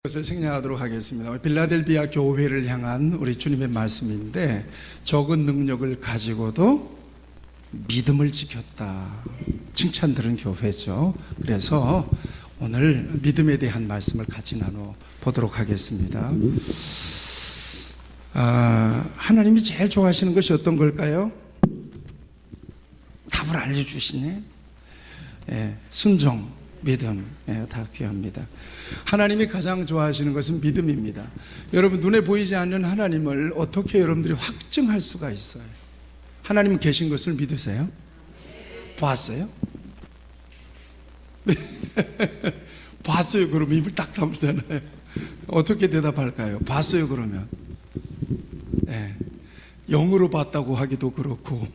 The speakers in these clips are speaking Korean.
것을 생략하도록 하겠습니다. 빌라델비아 교회를 향한 우리 주님의 말씀인데, 적은 능력을 가지고도 믿음을 지켰다, 칭찬 들은 교회죠. 그래서 오늘 믿음에 대한 말씀을 같이 나눠 보도록 하겠습니다. 하나님이 제일 좋아하시는 것이 어떤 걸까요? 답을 알려주시네. 순종, 믿음, 다 귀합니다. 하나님이 가장 좋아하시는 것은 믿음입니다. 여러분, 눈에 보이지 않는 하나님을 어떻게 여러분들이 확증할 수가 있어요? 하나님은 계신 것을 믿으세요? 봤어요? 봤어요 그러면 입을 딱 다물잖아요. 어떻게 대답할까요? 봤어요 그러면 영으로 봤다고 하기도 그렇고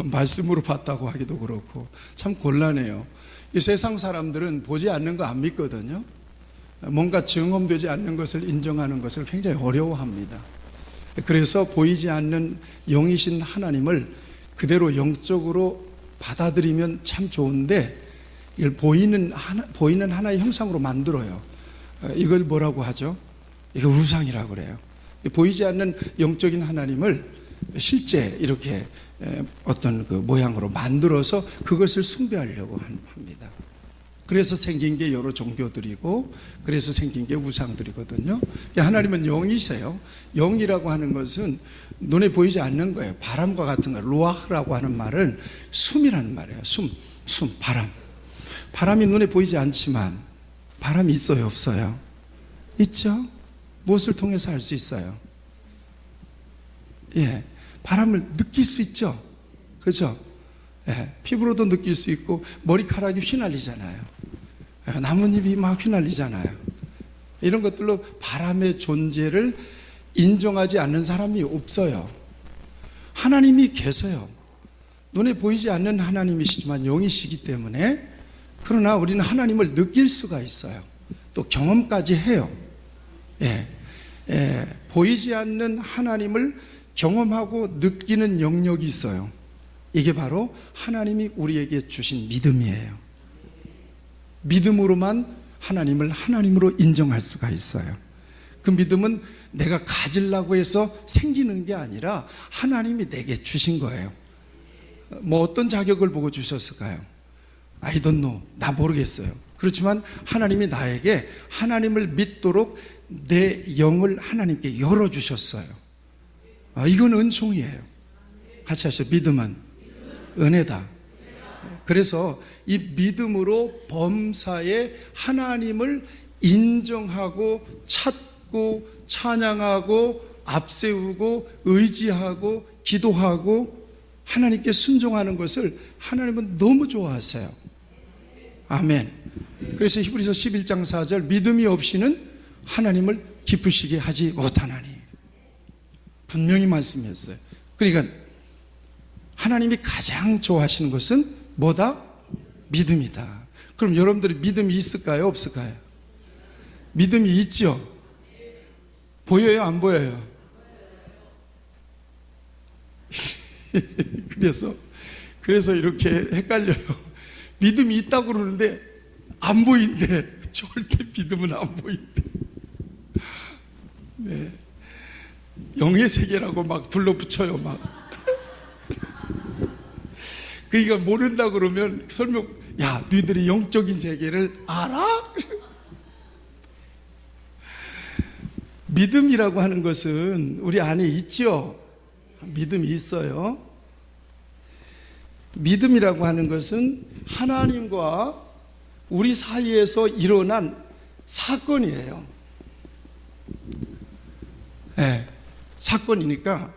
말씀으로 봤다고 하기도 그렇고 참 곤란해요. 이 세상 사람들은 보지 않는 거 안 믿거든요. 뭔가 증험되지 않는 것을 인정하는 것을 굉장히 어려워합니다. 그래서 보이지 않는 영이신 하나님을 그대로 영적으로 받아들이면 참 좋은데, 이걸 보이는 하나의 형상으로 만들어요. 이걸 뭐라고 하죠? 이걸 우상이라고 그래요. 보이지 않는 영적인 하나님을 실제 이렇게 어떤 그 모양으로 만들어서 그것을 숭배하려고 합니다. 그래서 생긴 게 여러 종교들이고, 그래서 생긴 게 우상들이거든요. 하나님은 영이세요. 영이라고 하는 것은 눈에 보이지 않는 거예요. 바람과 같은 거. 루아흐라고 하는 말은 숨이라는 말이에요. 숨, 바람. 바람이 눈에 보이지 않지만 바람이 있어요, 없어요? 있죠? 무엇을 통해서 알 수 있어요? 바람을 느낄 수 있죠? 그죠? 피부로도 느낄 수 있고, 머리카락이 휘날리잖아요. 나뭇잎이 막 휘날리잖아요. 이런 것들로 바람의 존재를 인정하지 않는 사람이 없어요. 하나님이 계세요. 눈에 보이지 않는 하나님이시지만 영이시기 때문에, 그러나 우리는 하나님을 느낄 수가 있어요. 또 경험까지 해요. 보이지 않는 하나님을 경험하고 느끼는 영역이 있어요. 이게 바로 하나님이 우리에게 주신 믿음이에요. 믿음으로만 하나님을 하나님으로 인정할 수가 있어요. 그 믿음은 내가 가지려고 해서 생기는 게 아니라 하나님이 내게 주신 거예요. 뭐 어떤 자격을 보고 주셨을까요? I don't know. 나 모르겠어요. 그렇지만 하나님이 나에게 하나님을 믿도록 내 영을 하나님께 열어주셨어요. 이건 은총이에요. 같이 하시죠. 믿음은 은혜다. 그래서 이 믿음으로 범사에 하나님을 인정하고 찾고 찬양하고 앞세우고 의지하고 기도하고 하나님께 순종하는 것을 하나님은 너무 좋아하세요. 아멘. 그래서 히브리서 11장 4절, 믿음이 없이는 하나님을 기쁘시게 하지 못하나니, 분명히 말씀했어요. 그러니까 하나님이 가장 좋아하시는 것은 뭐다? 믿음이다. 그럼 여러분들이 믿음이 있을까요? 없을까요? 믿음이 있죠? 보여요? 안 보여요? 그래서 이렇게 헷갈려요. 믿음이 있다고 그러는데 안 보인대. 절대 믿음은 안 보인대. 영의 세계라고 막 둘러붙여요, 막. 그러니까 모른다 그러면 설명, 야, 너희들이 영적인 세계를 알아? 믿음이라고 하는 것은 우리 안에 있죠. 믿음이 있어요. 믿음이라고 하는 것은 하나님과 우리 사이에서 일어난 사건이에요. 사건이니까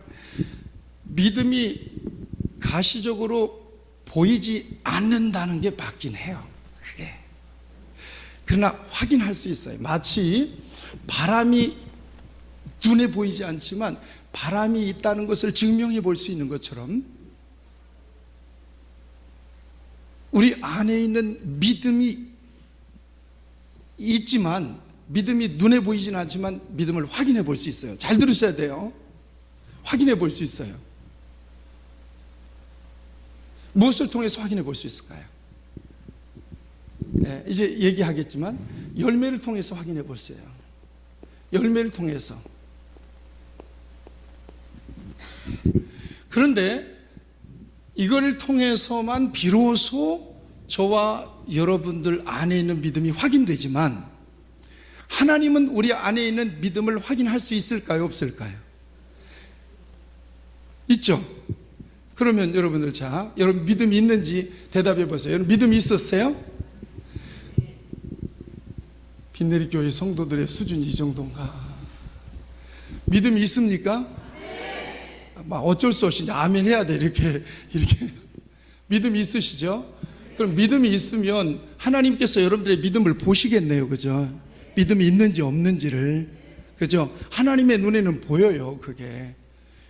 믿음이 가시적으로 보이지 않는다는 게 맞긴 해요. 그게. 그러나 확인할 수 있어요. 마치 바람이 눈에 보이지 않지만 바람이 있다는 것을 증명해 볼 수 있는 것처럼, 우리 안에 있는 믿음이 있지만, 믿음이 눈에 보이지는 않지만 믿음을 확인해 볼 수 있어요. 잘 들으셔야 돼요. 확인해 볼 수 있어요. 무엇을 통해서 확인해 볼 수 있을까요? 이제 얘기하겠지만 열매를 통해서 확인해 볼 수 있어요. 열매를 통해서. 그런데 이걸 통해서만 비로소 저와 여러분들 안에 있는 믿음이 확인되지만, 하나님은 우리 안에 있는 믿음을 확인할 수 있을까요? 없을까요? 있죠? 그러면 여러분들, 자, 여러분 믿음이 있는지 대답해 보세요. 여러분 믿음이 있었어요? 빛내리 교회 성도들의 수준이 이 정도인가? 믿음이 있습니까? 막 어쩔 수 없이 아멘 해야 돼. 이렇게 믿음이 있으시죠? 그럼 믿음이 있으면 하나님께서 여러분들의 믿음을 보시겠네요. 그죠? 믿음이 있는지 없는지를. 그죠? 하나님의 눈에는 보여요, 그게.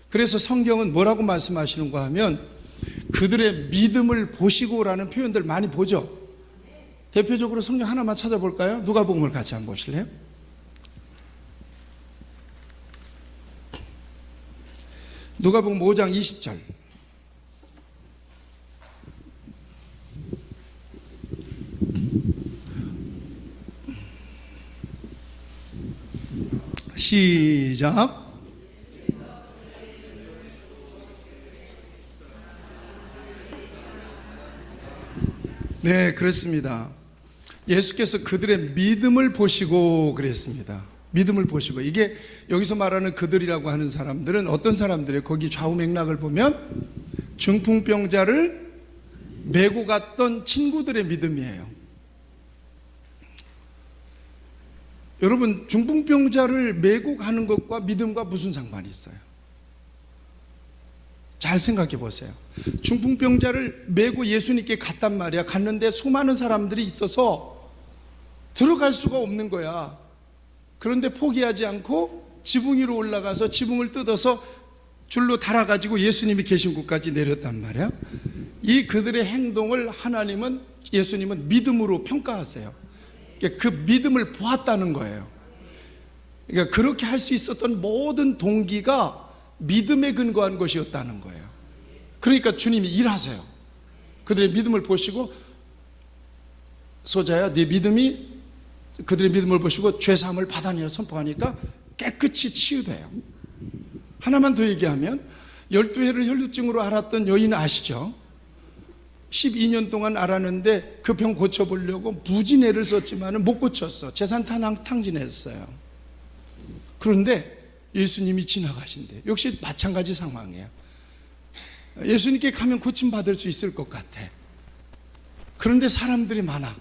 그래서 성경은 뭐라고 말씀하시는가 하면, 그들의 믿음을 보시고라는 표현들 많이 보죠. 대표적으로 성경 하나만 찾아볼까요? 누가복음을 같이 한번 보실래요? 누가복음 5장 20절. 시작. 네, 그렇습니다. 예수께서 그들의 믿음을 보시고 그랬습니다. 믿음을 보시고. 이게 여기서 말하는 그들이라고 하는 사람들은 어떤 사람들이에요? 거기 좌우 맥락을 보면 중풍병자를 메고 갔던 친구들의 믿음이에요. 여러분, 중풍병자를 메고 가는 것과 믿음과 무슨 상관이 있어요? 잘 생각해 보세요. 중풍병자를 메고 예수님께 갔단 말이야. 갔는데 수많은 사람들이 있어서 들어갈 수가 없는 거야. 그런데 포기하지 않고 지붕 위로 올라가서 지붕을 뜯어서 줄로 달아가지고 예수님이 계신 곳까지 내렸단 말이야. 이 그들의 행동을 예수님은 믿음으로 평가하세요. 그 믿음을 보았다는 거예요. 그러니까 그렇게 할 수 있었던 모든 동기가 믿음에 근거한 것이었다는 거예요. 그러니까 주님이 일하세요. 그들의 믿음을 보시고, 소자야, 네 믿음이, 그들의 믿음을 보시고 죄사함을 받아내려 선포하니까 깨끗이 치유돼요. 하나만 더 얘기하면, 12회를 혈루증으로 앓았던 여인 아시죠? 12년 동안 앓았는데 그 병 고쳐보려고 무진애를 썼지만 못 고쳤어. 재산 탕진했어요. 그런데 예수님이 지나가신대. 역시 마찬가지 상황이에요. 예수님께 가면 고침받을 수 있을 것 같아. 그런데 사람들이 많아.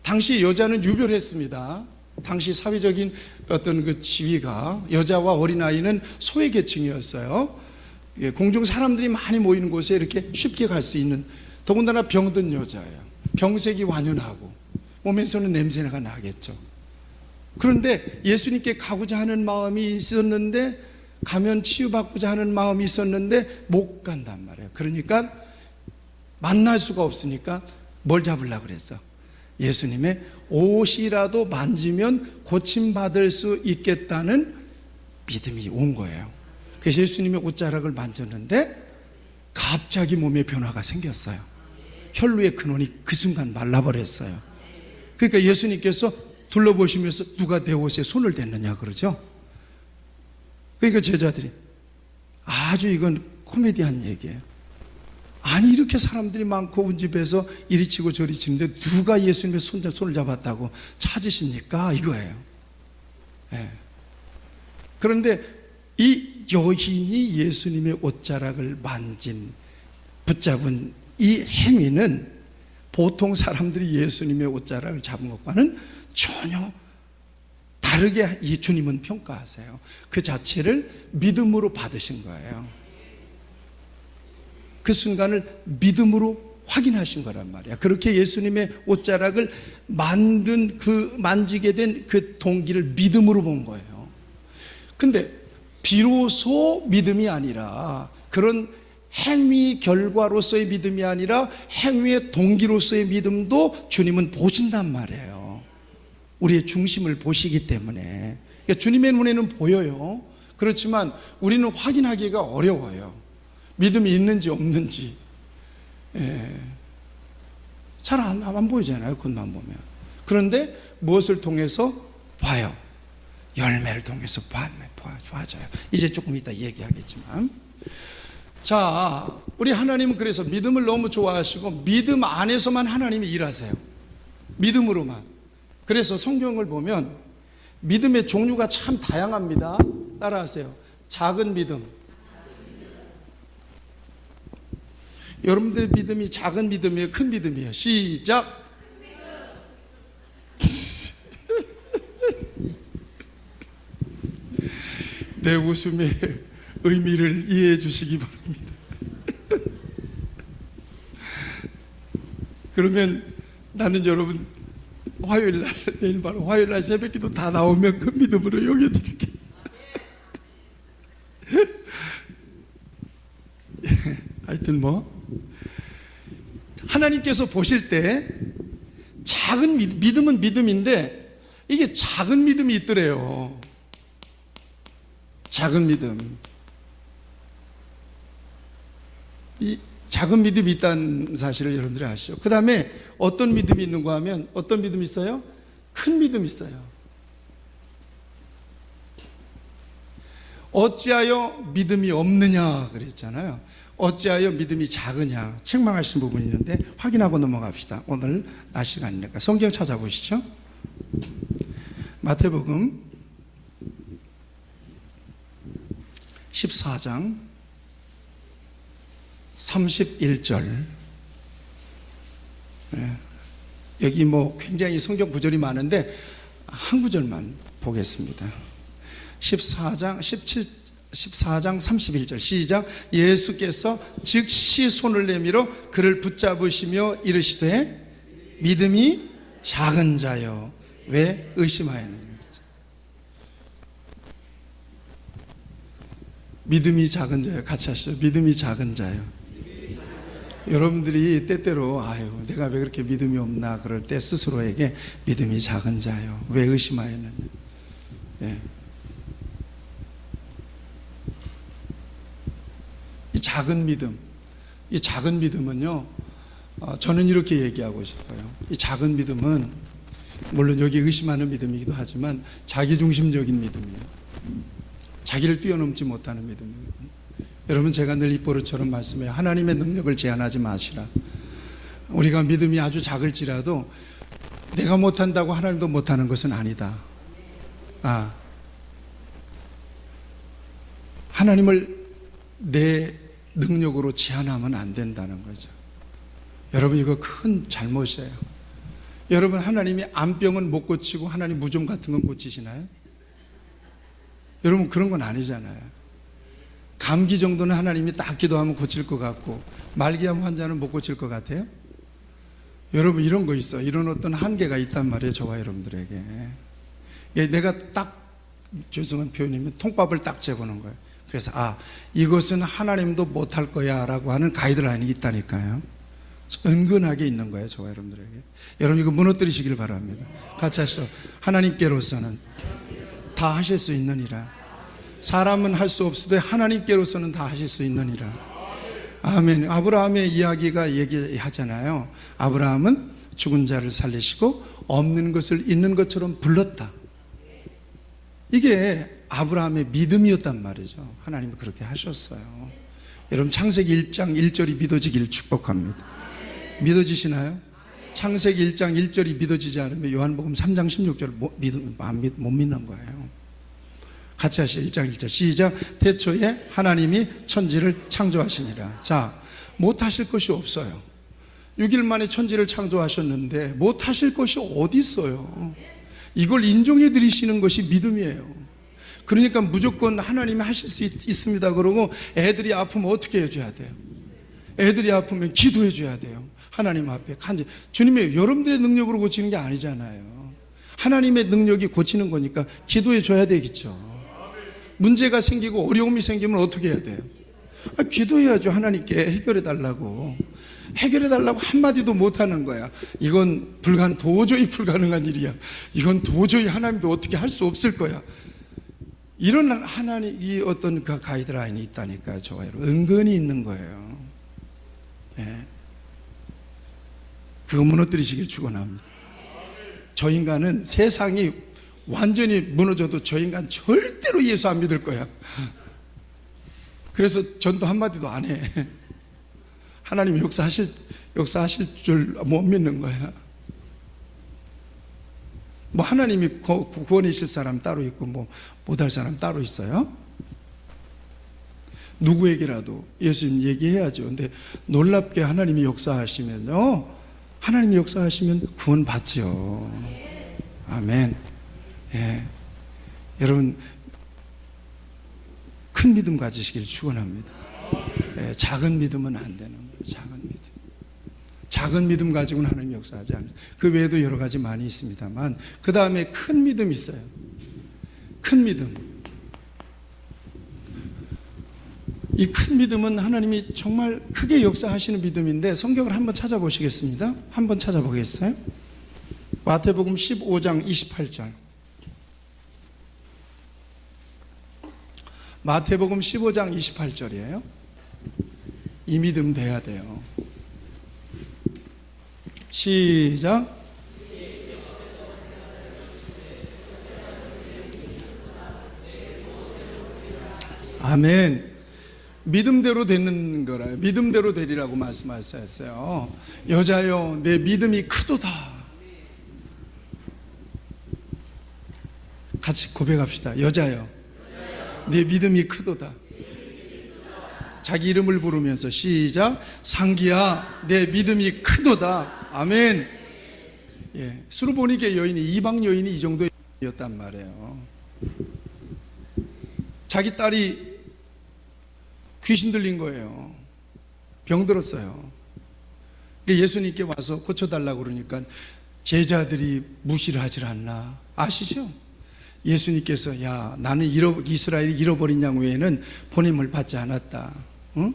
당시 여자는 유별했습니다. 당시 사회적인 어떤 그 지위가, 여자와 어린아이는 소외계층이었어요. 공중 사람들이 많이 모이는 곳에 이렇게 쉽게 갈 수 있는, 더군다나 병든 여자예요. 병색이 완연하고 몸에서는 냄새가 나겠죠. 그런데 예수님께 가고자 하는 마음이 있었는데, 가면 치유받고자 하는 마음이 있었는데 못 간단 말이에요. 그러니까 만날 수가 없으니까 뭘 잡으려고 그랬어? 예수님의 옷이라도 만지면 고침받을 수 있겠다는 믿음이 온 거예요. 그래서 예수님의 옷자락을 만졌는데 갑자기 몸에 변화가 생겼어요. 혈루의 근원이 그 순간 말라버렸어요. 그러니까 예수님께서 둘러보시면서 누가 내 옷에 손을 댔느냐 그러죠. 그러니까 제자들이, 아주 이건 코미디한 얘기예요. 아니, 이렇게 사람들이 많고 온 집에서 이리 치고 저리 치는데 누가 예수님의 손을 잡았다고 찾으십니까? 이거예요. 네. 그런데 이 여인이 예수님의 옷자락을 붙잡은 이 행위는 보통 사람들이 예수님의 옷자락을 잡은 것과는 전혀 다르게 이 주님은 평가하세요. 그 자체를 믿음으로 받으신 거예요. 그 순간을 믿음으로 확인하신 거란 말이야. 그렇게 예수님의 옷자락을 만지게 된 그 동기를 믿음으로 본 거예요. 근데 비로소 믿음이 아니라, 그런 행위 결과로서의 믿음이 아니라 행위의 동기로서의 믿음도 주님은 보신단 말이에요. 우리의 중심을 보시기 때문에. 그러니까 주님의 눈에는 보여요. 그렇지만 우리는 확인하기가 어려워요. 믿음이 있는지 없는지. 잘 안 보이잖아요, 겉만 보면. 그런데 무엇을 통해서 봐요? 열매를 통해서 봐줘요. 이제 조금 이따 얘기하겠지만, 자, 우리 하나님은 그래서 믿음을 너무 좋아하시고 믿음 안에서만 하나님이 일하세요. 믿음으로만. 그래서 성경을 보면 믿음의 종류가 참 다양합니다. 따라하세요. 작은 믿음. 여러분들의 믿음이 작은 믿음이에요, 큰 믿음이에요? 시작. 내 웃음의 의미를 이해해 주시기 바랍니다. 그러면 나는 여러분 화요일날, 내일 바로 화요일날 새벽기도 다 나오면 큰 믿음으로 여겨드릴게요. 하여튼 하나님께서 보실 때 작은 믿음은 믿음인데 이게 작은 믿음이 있더래요. 작은 믿음. 이 작은 믿음이 있다는 사실을 여러분들이 아시죠? 그 다음에 어떤 믿음이 있는가 하면 어떤 믿음이 있어요? 큰 믿음이 있어요. 어찌하여 믿음이 없느냐 그랬잖아요. 어찌하여 믿음이 작으냐 책망하시는 부분이 있는데 확인하고 넘어갑시다. 오늘 낮 시간이니까 성경 찾아보시죠. 마태복음 14장 31절. 여기 굉장히 성경 구절이 많은데 한 구절만 보겠습니다. 14장 31절 시작. 예수께서 즉시 손을 내밀어 그를 붙잡으시며 이르시되 믿음이 작은 자여 왜 의심하였느냐. 믿음이 작은 자요. 같이 하시죠. 믿음이 작은 자요. 여러분들이 때때로 내가 왜 그렇게 믿음이 없나 그럴 때 스스로에게 믿음이 작은 자요 왜 의심하였느냐. 이 작은 믿음, 이 작은 믿음은요, 저는 이렇게 얘기하고 싶어요. 이 작은 믿음은 물론 여기 의심하는 믿음이기도 하지만 자기중심적인 믿음이에요. 자기를 뛰어넘지 못하는 믿음입니다. 여러분, 제가 늘 입버릇처럼 말씀해요. 하나님의 능력을 제한하지 마시라. 우리가 믿음이 아주 작을지라도 내가 못한다고 하나님도 못하는 것은 아니다. 하나님을 내 능력으로 제한하면 안 된다는 거죠. 여러분, 이거 큰 잘못이에요. 여러분, 하나님이 암병은 못 고치고 하나님 무좀 같은 건 고치시나요? 여러분, 그런 건 아니잖아요. 감기 정도는 하나님이 딱 기도하면 고칠 것 같고 말기암 환자는 못 고칠 것 같아요? 여러분, 이런 거 있어. 이런 어떤 한계가 있단 말이에요. 저와 여러분들에게. 내가 딱, 죄송한 표현이면 통밥을 딱 재보는 거예요. 그래서 이것은 하나님도 못할 거야 라고 하는 가이드라인이 있다니까요. 은근하게 있는 거예요. 저와 여러분들에게. 여러분, 이거 무너뜨리시길 바랍니다. 같이 하시죠. 하나님께로서는 다 하실 수 있느니라. 사람은 할 수 없으되 하나님께로서는 다 하실 수 있느니라. 아멘. 아브라함의 이야기가 얘기하잖아요. 아브라함은 죽은 자를 살리시고 없는 것을 있는 것처럼 불렀다. 이게 아브라함의 믿음이었단 말이죠. 하나님이 그렇게 하셨어요. 여러분, 창세기 1장 1절이 믿어지길 축복합니다. 믿어지시나요? 창세기 1장 1절이 믿어지지 않으면 요한복음 3장 16절을 못 믿는 거예요. 같이 하시죠. 1장 1절 시작. 태초에 하나님이 천지를 창조하시니라. 자, 못하실 것이 없어요. 6일 만에 천지를 창조하셨는데 못하실 것이 어디 있어요? 이걸 인정해 드리시는 것이 믿음이에요. 그러니까 무조건 하나님이 하실 수 있습니다 그러고 애들이 아프면 어떻게 해줘야 돼요? 애들이 아프면 기도해 줘야 돼요. 하나님 앞에 간절히. 주님이 여러분들의 능력으로 고치는 게 아니잖아요. 하나님의 능력이 고치는 거니까 기도해 줘야 되겠죠. 문제가 생기고 어려움이 생기면 어떻게 해야 돼요? 기도해야죠. 하나님께 해결해 달라고. 해결해 달라고 한마디도 못하는 거야. 이건 도저히 불가능한 일이야. 이건 도저히 하나님도 어떻게 할 수 없을 거야. 이런 하나님이 어떤 그 가이드라인이 있다니까요. 저와 여러분, 은근히 있는 거예요. 네. 그거 무너뜨리시길 축원합니다. 저 인간은 세상이 완전히 무너져도 저 인간 절대로 예수 안 믿을 거야. 그래서 전도 한마디도 안 해. 하나님 역사하실 줄 못 믿는 거야. 뭐 하나님이 구원이실 사람 따로 있고 뭐 못할 사람 따로 있어요? 누구에게라도 예수님 얘기해야죠. 근데 놀랍게 하나님이 역사하시면요, 하나님이 역사하시면 구원 받죠. 아멘. 예. 여러분 큰 믿음 가지시길 축원합니다. 예, 작은 믿음은 안 되는 거예요. 작은 믿음 가지고는 하나님 역사하지 않아요. 그 외에도 여러 가지 많이 있습니다만, 그 다음에 큰 믿음이 있어요. 큰 믿음. 이 큰 믿음은 하나님이 정말 크게 역사하시는 믿음인데, 성경을 한번 찾아보시겠습니다. 한번 찾아보겠어요? 마태복음 15장 28절. 마태복음 15장 28절이에요. 이 믿음 돼야 돼요. 시작. 아멘. 믿음대로 되는 거라요. 믿음대로 되리라고 말씀하셨어요. 여자여, 내 믿음이 크도다. 같이 고백합시다. 여자여, 내 믿음이 크도다. 자기 이름을 부르면서 시작. 상기야, 내 믿음이 크도다. 아멘. 예, 수르보니게 여인이, 이방 여인이 이 정도였단 말이에요. 자기 딸이 귀신 들린 거예요. 병들었어요. 예수님께 와서 고쳐달라고 그러니까 제자들이 무시를 하질 않나 아시죠? 예수님께서 야, 나는 이스라엘이 잃어버린 양 외에는 보냄을 받지 않았다. 응?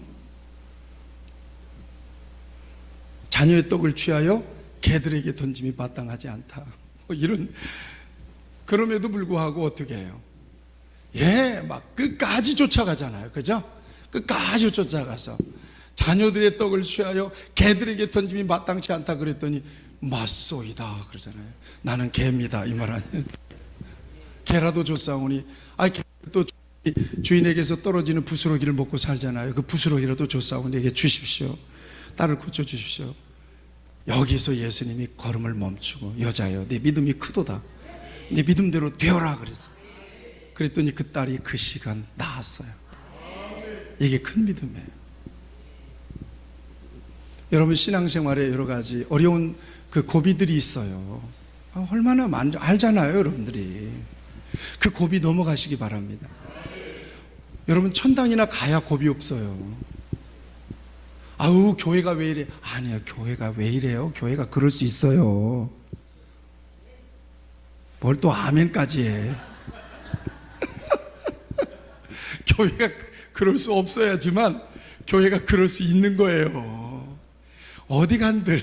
자녀의 떡을 취하여 개들에게 던짐이 마땅하지 않다. 뭐 이런. 그럼에도 불구하고 어떻게 해요? 예, 막 끝까지 쫓아가잖아요. 그죠? 끝까지 쫓아가서 자녀들의 떡을 취하여 개들에게 던짐이 마땅치 않다 그랬더니 맞소이다 그러잖아요. 나는 개입니다 이 말 아니에요. 개라도 줬사오니, 또 주인에게서 떨어지는 부스러기를 먹고 살잖아요. 그 부스러기라도 줬사오니 내게 주십시오. 딸을 고쳐주십시오. 여기서 예수님이 걸음을 멈추고 여자여, 내 믿음이 크도다. 내 믿음대로 되어라 그랬어요. 그랬더니 그 딸이 그 시간 나았어요. 이게 큰 믿음이에요. 여러분 신앙생활에 여러 가지 어려운 그 고비들이 있어요. 얼마나 알잖아요 여러분들이. 그 고비 넘어가시기 바랍니다. 여러분 천당이나 가야 고비 없어요. 아우 교회가 왜 이래? 아니요, 교회가 왜 이래요? 교회가 그럴 수 있어요. 뭘 또 아멘까지 해. 교회가 그럴 수 없어야지만 교회가 그럴 수 있는 거예요. 어디 간들.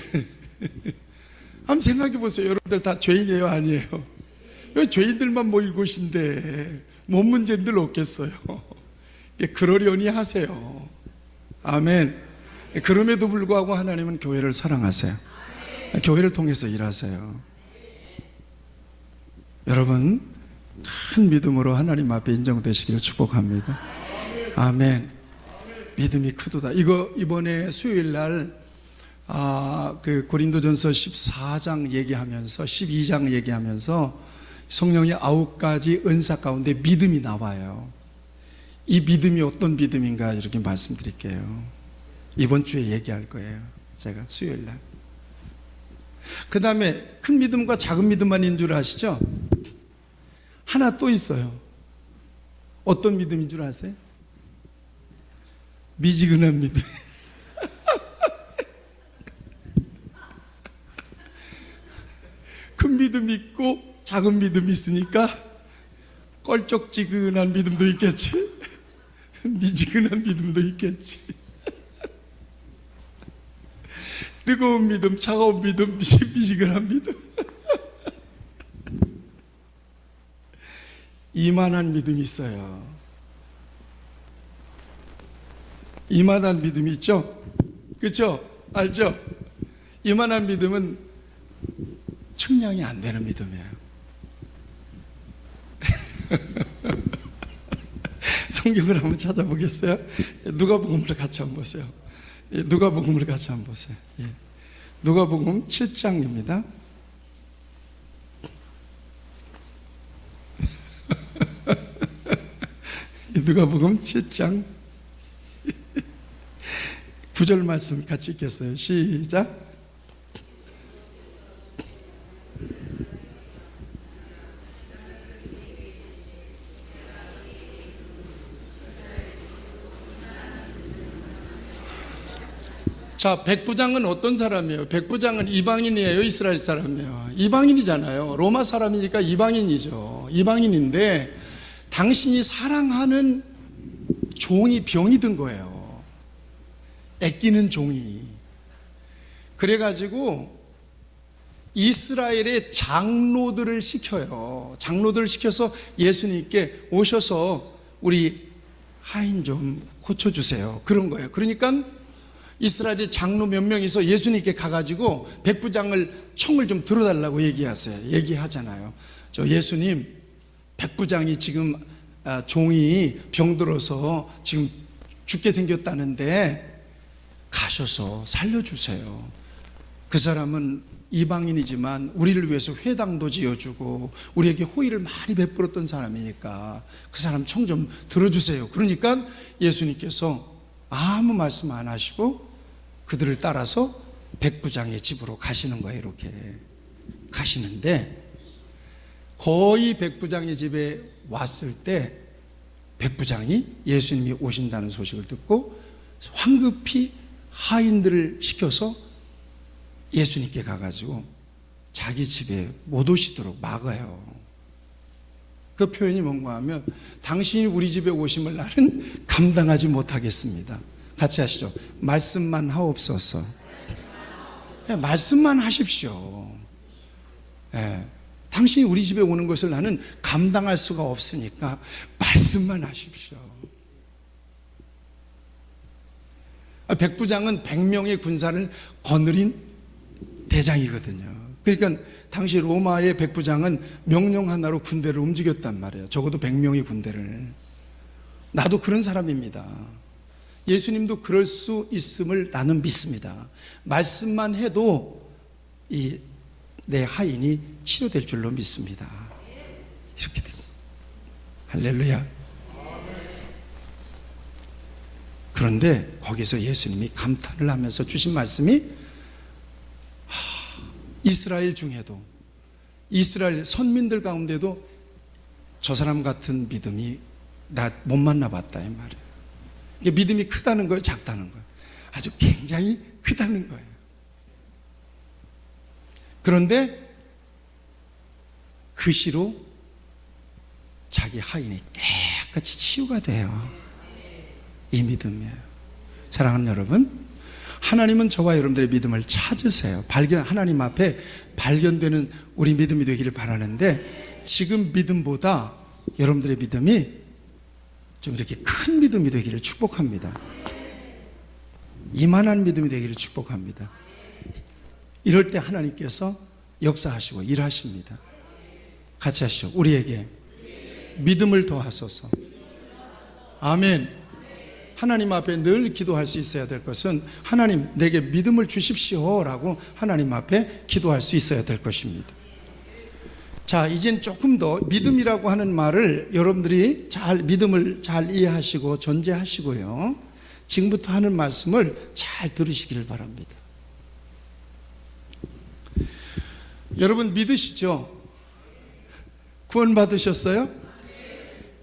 한번 생각해 보세요. 여러분들 다 죄인이에요 아니에요? 왜 죄인들만 모일 곳인데 뭔 문제들 없겠어요? 그러려니 하세요. 아멘. 그럼에도 불구하고 하나님은 교회를 사랑하세요. 교회를 통해서 일하세요. 여러분 큰 믿음으로 하나님 앞에 인정되시기를 축복합니다. 아멘. 믿음이 크도다. 이거 이번에 수요일 날 그 고린도전서 14장 얘기하면서 12장 얘기하면서 성령의 9가지 은사 가운데 믿음이 나와요. 이 믿음이 어떤 믿음인가 이렇게 말씀드릴게요. 이번 주에 얘기할 거예요. 제가 수요일 날. 그 다음에 큰 믿음과 작은 믿음만 있는 줄 아시죠? 하나 또 있어요. 어떤 믿음인 줄 아세요? 미지근한 믿음. 큰 믿음이 있고 작은 믿음이 있으니까 껄쩍지근한 믿음도 있겠지. 미지근한 믿음도 있겠지. 뜨거운 믿음, 차가운 믿음, 미지근한 믿음. 이만한 믿음이 있어요. 이만한 믿음이 있죠? 그렇죠? 알죠? 이만한 믿음은 측량이 안 되는 믿음이에요. 성경을 한번 찾아보겠어요? 누가복음을 같이 한번 보세요. 누가복음을 같이 한번 보세요. 누가복음 7장입니다. 누가복음 7장 9절 말씀 같이 읽겠어요. 시작. 자, 백부장은 어떤 사람이에요? 백부장은 이방인이에요? 이스라엘 사람이에요? 이방인이잖아요. 로마 사람이니까 이방인이죠. 이방인인데 당신이 사랑하는 종이 병이 든 거예요. 애끼는 종이. 그래가지고 이스라엘의 장로들을 시켜요. 장로들을 시켜서 예수님께 오셔서 우리 하인 좀 고쳐주세요. 그런 거예요. 그러니까 이스라엘의 장로 몇 명이서 예수님께 가가지고 백부장을 청을 좀 들어달라고 얘기하잖아요. 저 예수님, 백부장이 지금 종이 병들어서 지금 죽게 생겼다는데 가셔서 살려주세요. 그 사람은 이방인이지만 우리를 위해서 회당도 지어주고 우리에게 호의를 많이 베풀었던 사람이니까 그 사람 청 좀 들어주세요. 그러니까 예수님께서 아무 말씀 안 하시고 그들을 따라서 백부장의 집으로 가시는 거예요. 이렇게 가시는데 거의 백부장의 집에 왔을 때 백부장이 예수님이 오신다는 소식을 듣고 황급히 하인들을 시켜서 예수님께 가가지고 자기 집에 못 오시도록 막아요. 그 표현이 뭔가 하면 당신이 우리 집에 오심을 나는 감당하지 못하겠습니다. 같이 하시죠. 말씀만 하옵소서. 말씀만 하십시오. 당신이 우리 집에 오는 것을 나는 감당할 수가 없으니까 말씀만 하십시오. 백부장은 100명의 군사를 거느린 대장이거든요. 그러니까 당시 로마의 백부장은 명령 하나로 군대를 움직였단 말이에요. 적어도 100명의 군대를. 나도 그런 사람입니다. 예수님도 그럴 수 있음을 나는 믿습니다. 말씀만 해도 내 하인이 치료될 줄로 믿습니다. 이렇게 됩니다. 할렐루야. 그런데 거기서 예수님이 감탄을 하면서 주신 말씀이 이스라엘 중에도 이스라엘 선민들 가운데도 저 사람 같은 믿음이 나 못 만나봤다 이 말이에요. 이게 믿음이 크다는 거예요, 작다는 거예요? 아주 굉장히 크다는 거예요. 그런데 그 시로 자기 하인이 깨끗이 치유가 돼요. 이 믿음이에요. 사랑하는 여러분, 하나님은 저와 여러분들의 믿음을 찾으세요. 하나님 앞에 발견되는 우리 믿음이 되기를 바라는데 지금 믿음보다 여러분들의 믿음이 좀 이렇게 큰 믿음이 되기를 축복합니다. 이만한 믿음이 되기를 축복합니다. 이럴 때 하나님께서 역사하시고 일하십니다. 같이 하시죠. 우리에게 믿음을 더하소서. 아멘. 하나님 앞에 늘 기도할 수 있어야 될 것은 하나님 내게 믿음을 주십시오 라고 하나님 앞에 기도할 수 있어야 될 것입니다. 자, 이젠 조금 더 믿음이라고 하는 말을 여러분들이 믿음을 잘 이해하시고 전제하시고요, 지금부터 하는 말씀을 잘 들으시기를 바랍니다. 여러분 믿으시죠? 구원 받으셨어요?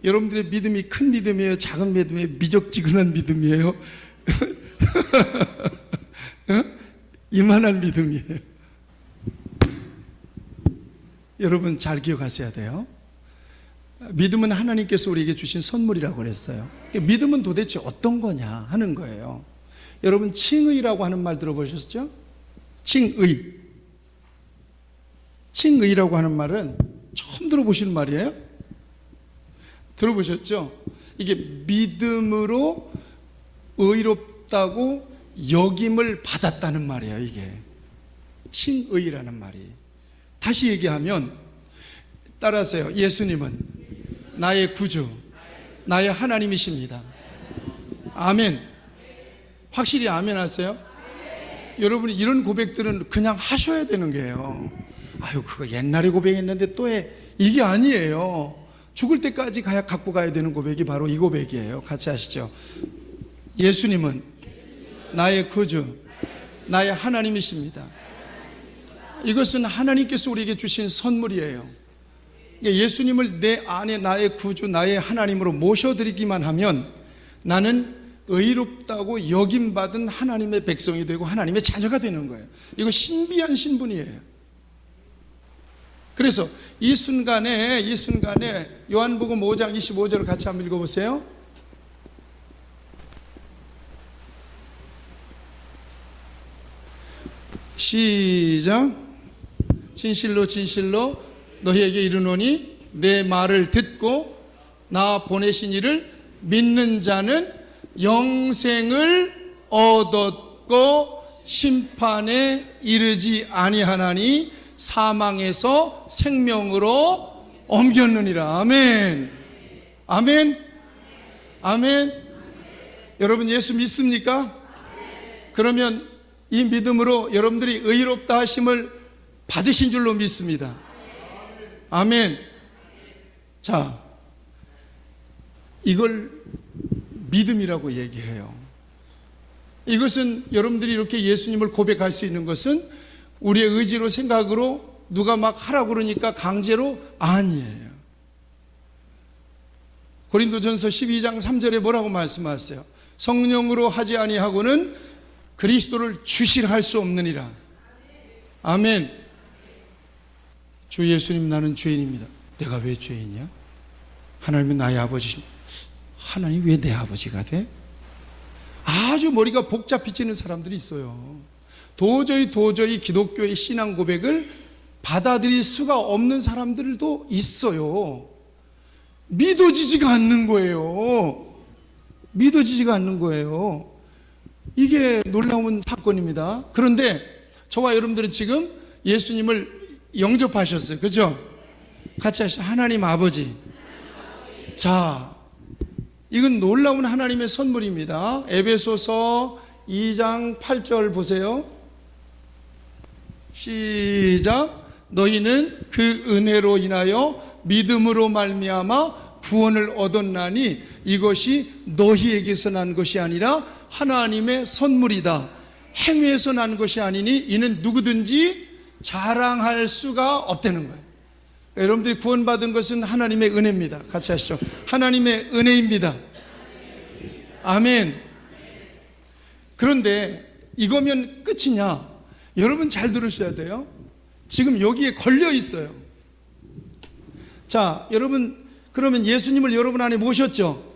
여러분들의 믿음이 큰 믿음이에요? 작은 믿음이에요? 미적지근한 믿음이에요? 이만한 믿음이에요. 여러분 잘 기억하셔야 돼요. 믿음은 하나님께서 우리에게 주신 선물이라고 그랬어요. 믿음은 도대체 어떤 거냐 하는 거예요. 여러분 칭의라고 하는 말 들어보셨죠? 칭의. 칭의라고 하는 말은 처음 들어보시는 말이에요? 들어보셨죠? 이게 믿음으로 의롭다고 여김을 받았다는 말이에요. 이게 칭의라는 말이. 다시 얘기하면 따라하세요. 예수님은 나의 구주, 나의 하나님이십니다. 아멘. 확실히 아멘 하세요? 여러분이 이런 고백들은 그냥 하셔야 되는 거예요. 아유, 그거 옛날에 고백했는데 또 해. 이게 아니에요. 죽을 때까지 갖고 가야 되는 고백이 바로 이 고백이에요. 같이 하시죠. 예수님은 나의 구주, 나의 하나님이십니다. 이것은 하나님께서 우리에게 주신 선물이에요. 예수님을 내 안에 나의 구주, 나의 하나님으로 모셔드리기만 하면 나는 의롭다고 여김받은 하나님의 백성이 되고 하나님의 자녀가 되는 거예요. 이거 신비한 신분이에요. 그래서 이 순간에 요한복음 5장 25절을 같이 한번 읽어보세요. 시작. 진실로 진실로 너희에게 이르노니 내 말을 듣고 나 보내신 이를 믿는 자는 영생을 얻었고 심판에 이르지 아니하나니 사망에서 생명으로 옮겼느니라. 아멘. 아멘. 아멘. 여러분 예수 믿습니까? 그러면 이 믿음으로 여러분들이 의롭다 하심을 받으신 줄로 믿습니다. 아멘. 자, 이걸 믿음이라고 얘기해요. 이것은 여러분들이 이렇게 예수님을 고백할 수 있는 것은 우리의 의지로 생각으로 누가 막 하라고 그러니까 강제로 아니에요. 고린도전서 12장 3절에 뭐라고 말씀하세요? 성령으로 하지 아니하고는 그리스도를 주시라 할 수 없느니라. 아멘. 주 예수님, 나는 죄인입니다. 내가 왜 죄인이야? 하나님은 나의 아버지. 하나님 왜 내 아버지가 돼? 아주 머리가 복잡해지는 사람들이 있어요. 도저히 기독교의 신앙 고백을 받아들일 수가 없는 사람들도 있어요. 믿어지지가 않는 거예요. 믿어지지가 않는 거예요. 이게 놀라운 사건입니다. 그런데 저와 여러분들은 지금 예수님을 영접하셨어요. 그죠? 같이 하시죠. 하나님 아버지. 자, 이건 놀라운 하나님의 선물입니다. 에베소서 2장 8절 보세요. 시작. 너희는 그 은혜로 인하여 믿음으로 말미암아 구원을 얻었나니 이것이 너희에게서 난 것이 아니라 하나님의 선물이다. 행위에서 난 것이 아니니 이는 누구든지 자랑할 수가 없다는 거예요. 여러분들이 구원받은 것은 하나님의 은혜입니다. 같이 하시죠. 하나님의 은혜입니다. 아멘. 그런데 이거면 끝이냐? 여러분 잘 들으셔야 돼요. 지금 여기에 걸려 있어요. 자, 여러분, 그러면 예수님을 여러분 안에 모셨죠?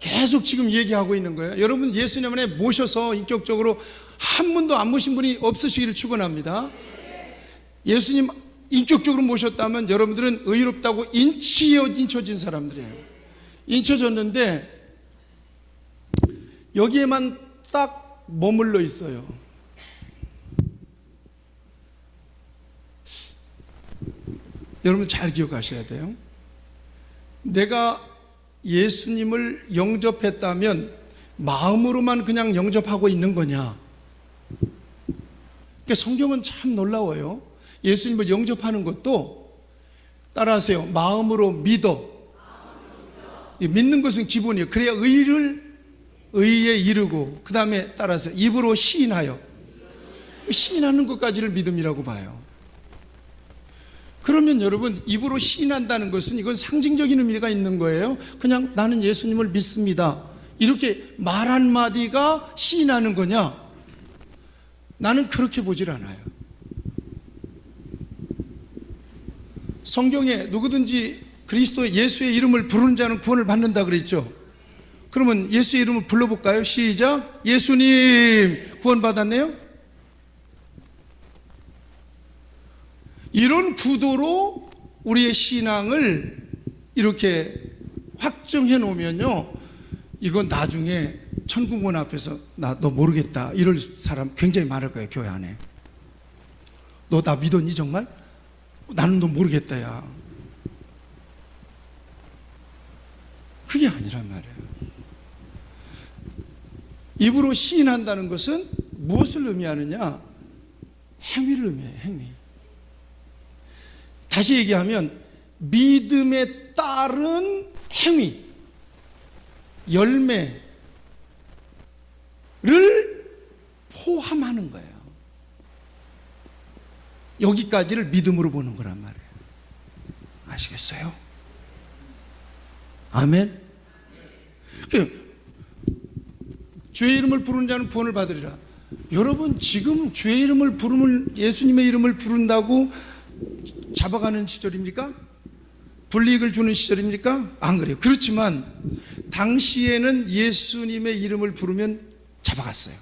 계속 지금 얘기하고 있는 거예요. 여러분 예수님 안에 모셔서 인격적으로 한 분도 안 모신 분이 없으시기를 축원합니다. 예수님 인격적으로 모셨다면 여러분들은 의롭다고 인쳐진 사람들이에요. 인쳐졌는데 여기에만 딱 머물러 있어요. 여러분 잘 기억하셔야 돼요. 내가 예수님을 영접했다면 마음으로만 그냥 영접하고 있는 거냐? 그러니까 성경은 참 놀라워요. 예수님을 영접하는 것도 따라하세요. 마음으로 믿어. 믿는 것은 기본이에요. 그래야 의에 이르고, 그 다음에 따라서 입으로 시인하여. 시인하는 것까지를 믿음이라고 봐요. 그러면 여러분, 입으로 시인한다는 것은 이건 상징적인 의미가 있는 거예요. 그냥 나는 예수님을 믿습니다, 이렇게 말 한마디가 시인하는 거냐? 나는 그렇게 보질 않아요. 성경에 누구든지 그리스도 예수의 이름을 부르는 자는 구원을 받는다 그랬죠. 그러면 예수의 이름을 불러볼까요? 시작. 예수님. 구원 받았네요? 이런 구도로 우리의 신앙을 이렇게 확정해 놓으면요, 이건 나중에 천국문 앞에서 나 너 모르겠다 이럴 사람 굉장히 많을 거예요. 교회 안에. 너 나 믿었니 정말? 나는 너 모르겠다 야. 그게 아니란 말이에요. 입으로 시인한다는 것은 무엇을 의미하느냐? 행위를 의미해요. 행위. 다시 얘기하면 믿음에 따른 행위, 열매를 포함하는 거예요. 여기까지를 믿음으로 보는 거란 말이에요. 아시겠어요? 아멘. 주의 이름을 부르는 자는 구원을 받으리라. 여러분, 지금 주의 이름을 부르면, 예수님의 이름을 부른다고 잡아가는 시절입니까? 불이익을 주는 시절입니까? 안 그래요. 그렇지만 당시에는 예수님의 이름을 부르면 잡아갔어요.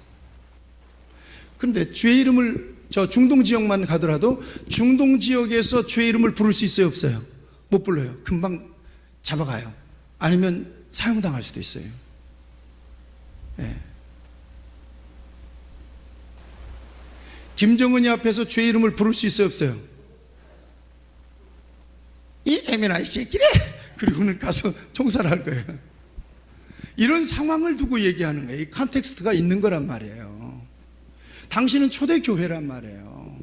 그런데 주의 이름을, 저 중동 지역만 가더라도 중동 지역에서 주의 이름을 부를 수 있어요, 없어요? 못 불러요. 금방 잡아가요. 아니면 사형당할 수도 있어요. 네. 김정은이 앞에서 주의 이름을 부를 수 있어요, 없어요? 이 에미나 이 새끼래! 그리고는 가서 총살을 할 거예요. 이런 상황을 두고 얘기하는 거예요. 이 컨텍스트가 있는 거란 말이에요. 당신은 초대교회란 말이에요.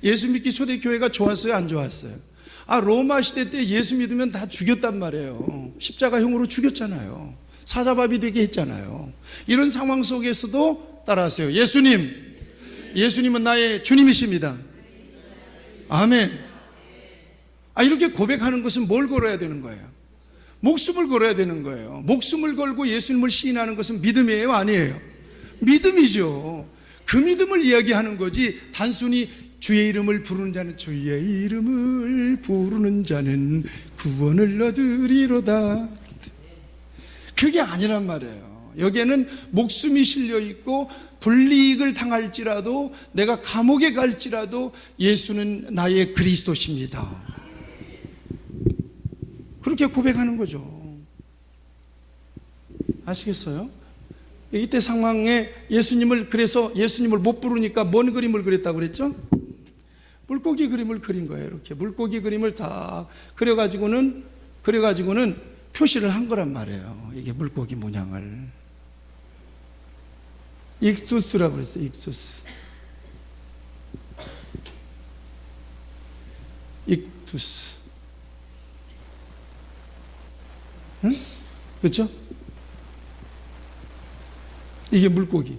예수 믿기 초대교회가 좋았어요, 안 좋았어요? 로마 시대 때 예수 믿으면 다 죽였단 말이에요. 십자가형으로 죽였잖아요. 사자밥이 되게 했잖아요. 이런 상황 속에서도 따라하세요. 예수님은 나의 주님이십니다. 아멘. 이렇게 고백하는 것은 뭘 걸어야 되는 거예요? 목숨을 걸어야 되는 거예요. 목숨을 걸고 예수님을 시인하는 것은 믿음이에요, 아니에요? 믿음이죠. 그 믿음을 이야기하는 거지, 단순히 주의 이름을 부르는 자는, 주의 이름을 부르는 자는 구원을 얻으리로다, 그게 아니란 말이에요. 여기에는 목숨이 실려 있고 불이익을 당할지라도, 내가 감옥에 갈지라도 예수는 나의 그리스도십니다, 그렇게 고백하는 거죠. 아시겠어요? 이때 상황에 그래서 예수님을 못 부르니까 뭔 그림을 그렸다고 그랬죠? 물고기 그림을 그린 거예요. 이렇게 물고기 그림을 다 그려가지고는 표시를 한 거란 말이에요. 이게 물고기 모양을. 익투스라고 그랬어요. 익투스. 응? 그렇죠? 이게 물고기.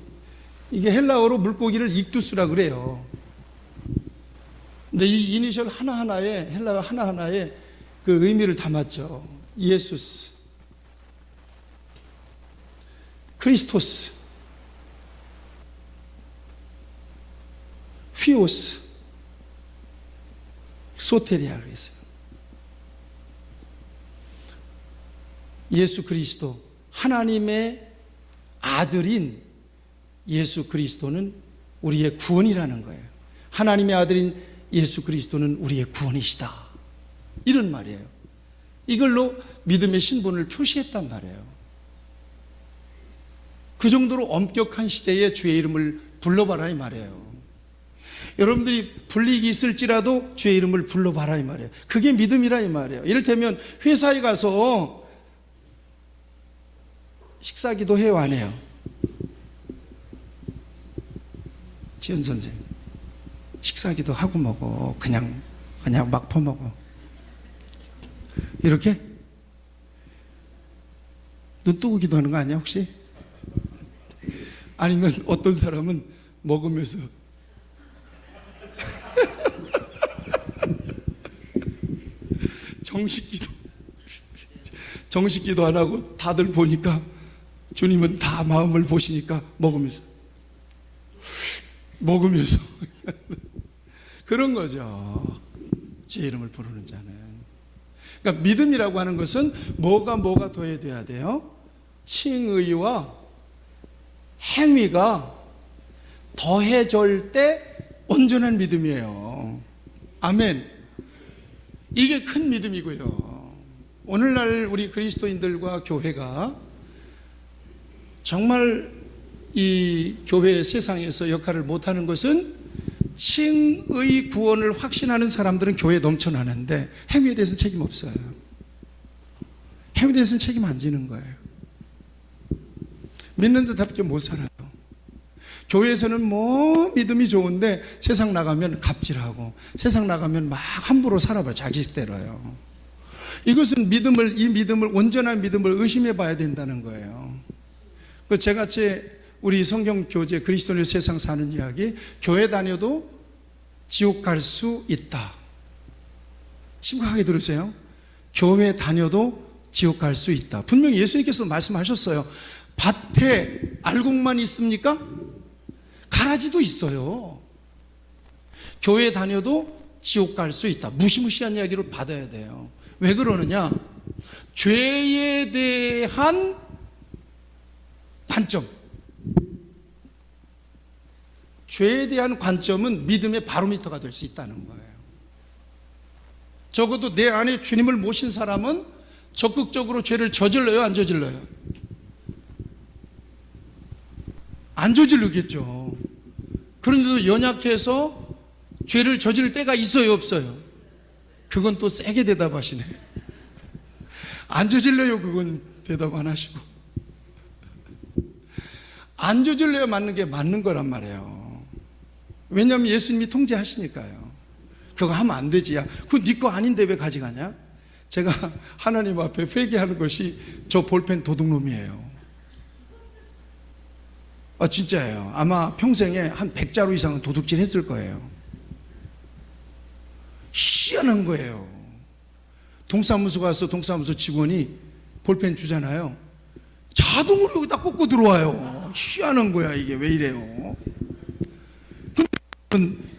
이게 헬라어로 물고기를 익투스라고 그래요. 근데 이 이니셜 하나하나에, 헬라어 하나하나에 그 의미를 담았죠. 예수스, 크리스토스, 휘오스, 소테리아 그랬어요. 예수 그리스도, 하나님의 아들인 예수 그리스도는 우리의 구원이라는 거예요. 하나님의 아들인 예수 그리스도는 우리의 구원이시다, 이런 말이에요. 이걸로 믿음의 신분을 표시했단 말이에요. 그 정도로 엄격한 시대에 주의 이름을 불러봐라 이 말이에요. 여러분들이 불이익이 있을지라도 주의 이름을 불러봐라 이 말이에요. 그게 믿음이라 이 말이에요. 이를테면 회사에 가서 식사기도 해요, 안 해요? 지은 선생, 식사기도 하고 먹어. 그냥 막 퍼먹어. 이렇게? 눈 뜨고 기도하는 거 아니야, 혹시? 아니면 어떤 사람은 먹으면서 정식기도 안 하고 다들 보니까, 주님은 다 마음을 보시니까 먹으면서 그런 거죠. 주의 이름을 부르는 자는. 그러니까 믿음이라고 하는 것은 뭐가 더해져야 돼요? 칭의와 행위가 더해질 때 온전한 믿음이에요. 아멘. 이게 큰 믿음이고요. 오늘날 우리 그리스도인들과 교회가 정말 이 교회 세상에서 역할을 못하는 것은, 칭의 구원을 확신하는 사람들은 교회에 넘쳐나는데 행위에 대해서는 책임 없어요. 행위에 대해서는 책임 안 지는 거예요. 믿는 듯답게 못 살아요. 교회에서는 뭐 믿음이 좋은데 세상 나가면 갑질하고 세상 나가면 막 함부로 살아봐요. 자기 뜻대로요. 이것은 이 믿음을 온전한 믿음을 의심해 봐야 된다는 거예요. 제같이 우리 성경 교재 그리스도인의 세상 사는 이야기, 교회 다녀도 지옥 갈 수 있다. 심각하게 들으세요. 교회 다녀도 지옥 갈 수 있다. 분명히 예수님께서 말씀하셨어요. 밭에 알곡만 있습니까? 가라지도 있어요. 교회 다녀도 지옥 갈 수 있다. 무시무시한 이야기로 받아야 돼요. 왜 그러느냐? 죄에 대한 관점. 죄에 대한 관점은 믿음의 바로미터가 될 수 있다는 거예요. 적어도 내 안에 주님을 모신 사람은 적극적으로 죄를 저질러요, 안 저질러요? 안 저지르겠죠. 그런데도 연약해서 죄를 저지를 때가 있어요, 없어요? 그건 또 세게 대답하시네. 안 저질러요, 그건 대답 안 하시고. 안 저질러야 맞는 게 맞는 거란 말이에요. 왜냐하면 예수님이 통제하시니까요. 그거 하면 안 되지. 야, 그거 네 거 아닌데 왜 가져가냐? 제가 하나님 앞에 회개하는 것이 저 볼펜 도둑놈이에요. 진짜예요. 아마 평생에 한 100자루 이상은 도둑질 했을 거예요. 희한한 거예요. 동사무소 가서 동사무소 직원이 볼펜 주잖아요. 자동으로 여기다 꽂고 들어와요. 희한한 거야. 이게 왜 이래요?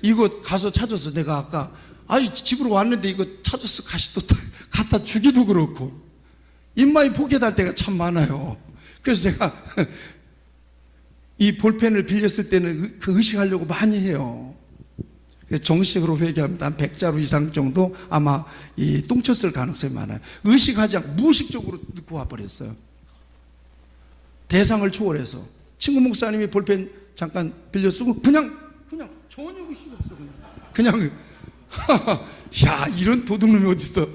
이거 가서 찾아서 내가 아까 집으로 왔는데 이거 찾아서 다시 또 갖다 주기도 그렇고 입마이 포기할 때가 참 많아요. 그래서 제가 이 볼펜을 빌렸을 때는 그 의식하려고 많이 해요. 정식으로 회개합니다. 한 100자루 이상 정도 아마 이 똥쳤을 가능성이 많아요. 의식하지 않고 무의식적으로 넣고 와버렸어요. 대상을 초월해서 친구 목사님이 볼펜 잠깐 빌려 쓰고 그냥 전혀 의식 없어. 그냥 야, 이런 도둑놈이 어딨어.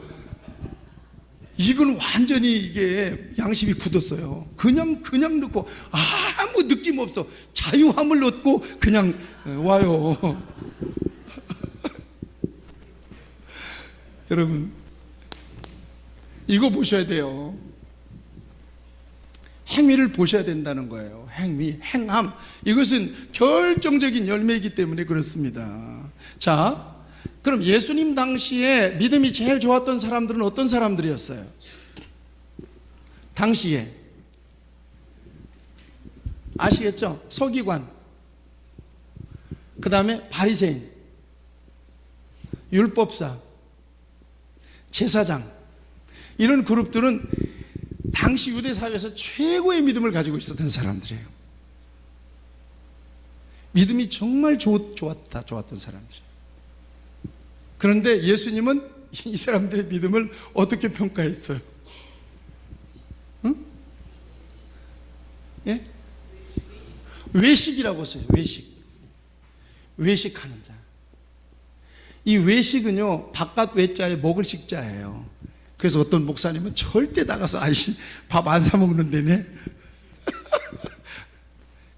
이건 완전히 이게 양심이 굳었어요. 그냥 넣고 아무 느낌 없어. 자유함을 얻고 그냥 와요. 여러분, 이거 보셔야 돼요. 행위를 보셔야 된다는 거예요. 행함. 이것은 결정적인 열매이기 때문에 그렇습니다. 자, 그럼 예수님 당시에 믿음이 제일 좋았던 사람들은 어떤 사람들이었어요? 당시에 아시겠죠? 서기관, 그 다음에 바리새인, 율법사, 제사장, 이런 그룹들은 당시 유대 사회에서 최고의 믿음을 가지고 있었던 사람들이에요. 믿음이 정말 좋았던 사람들이에요. 그런데 예수님은 이 사람들의 믿음을 어떻게 평가했어요? 응? 예? 외식이라고 써요. 외식하는 자. 이 외식은요, 바깥 외자에 먹을 식자예요. 그래서 어떤 목사님은 절대 나가서 밥 안 사 먹는 데네.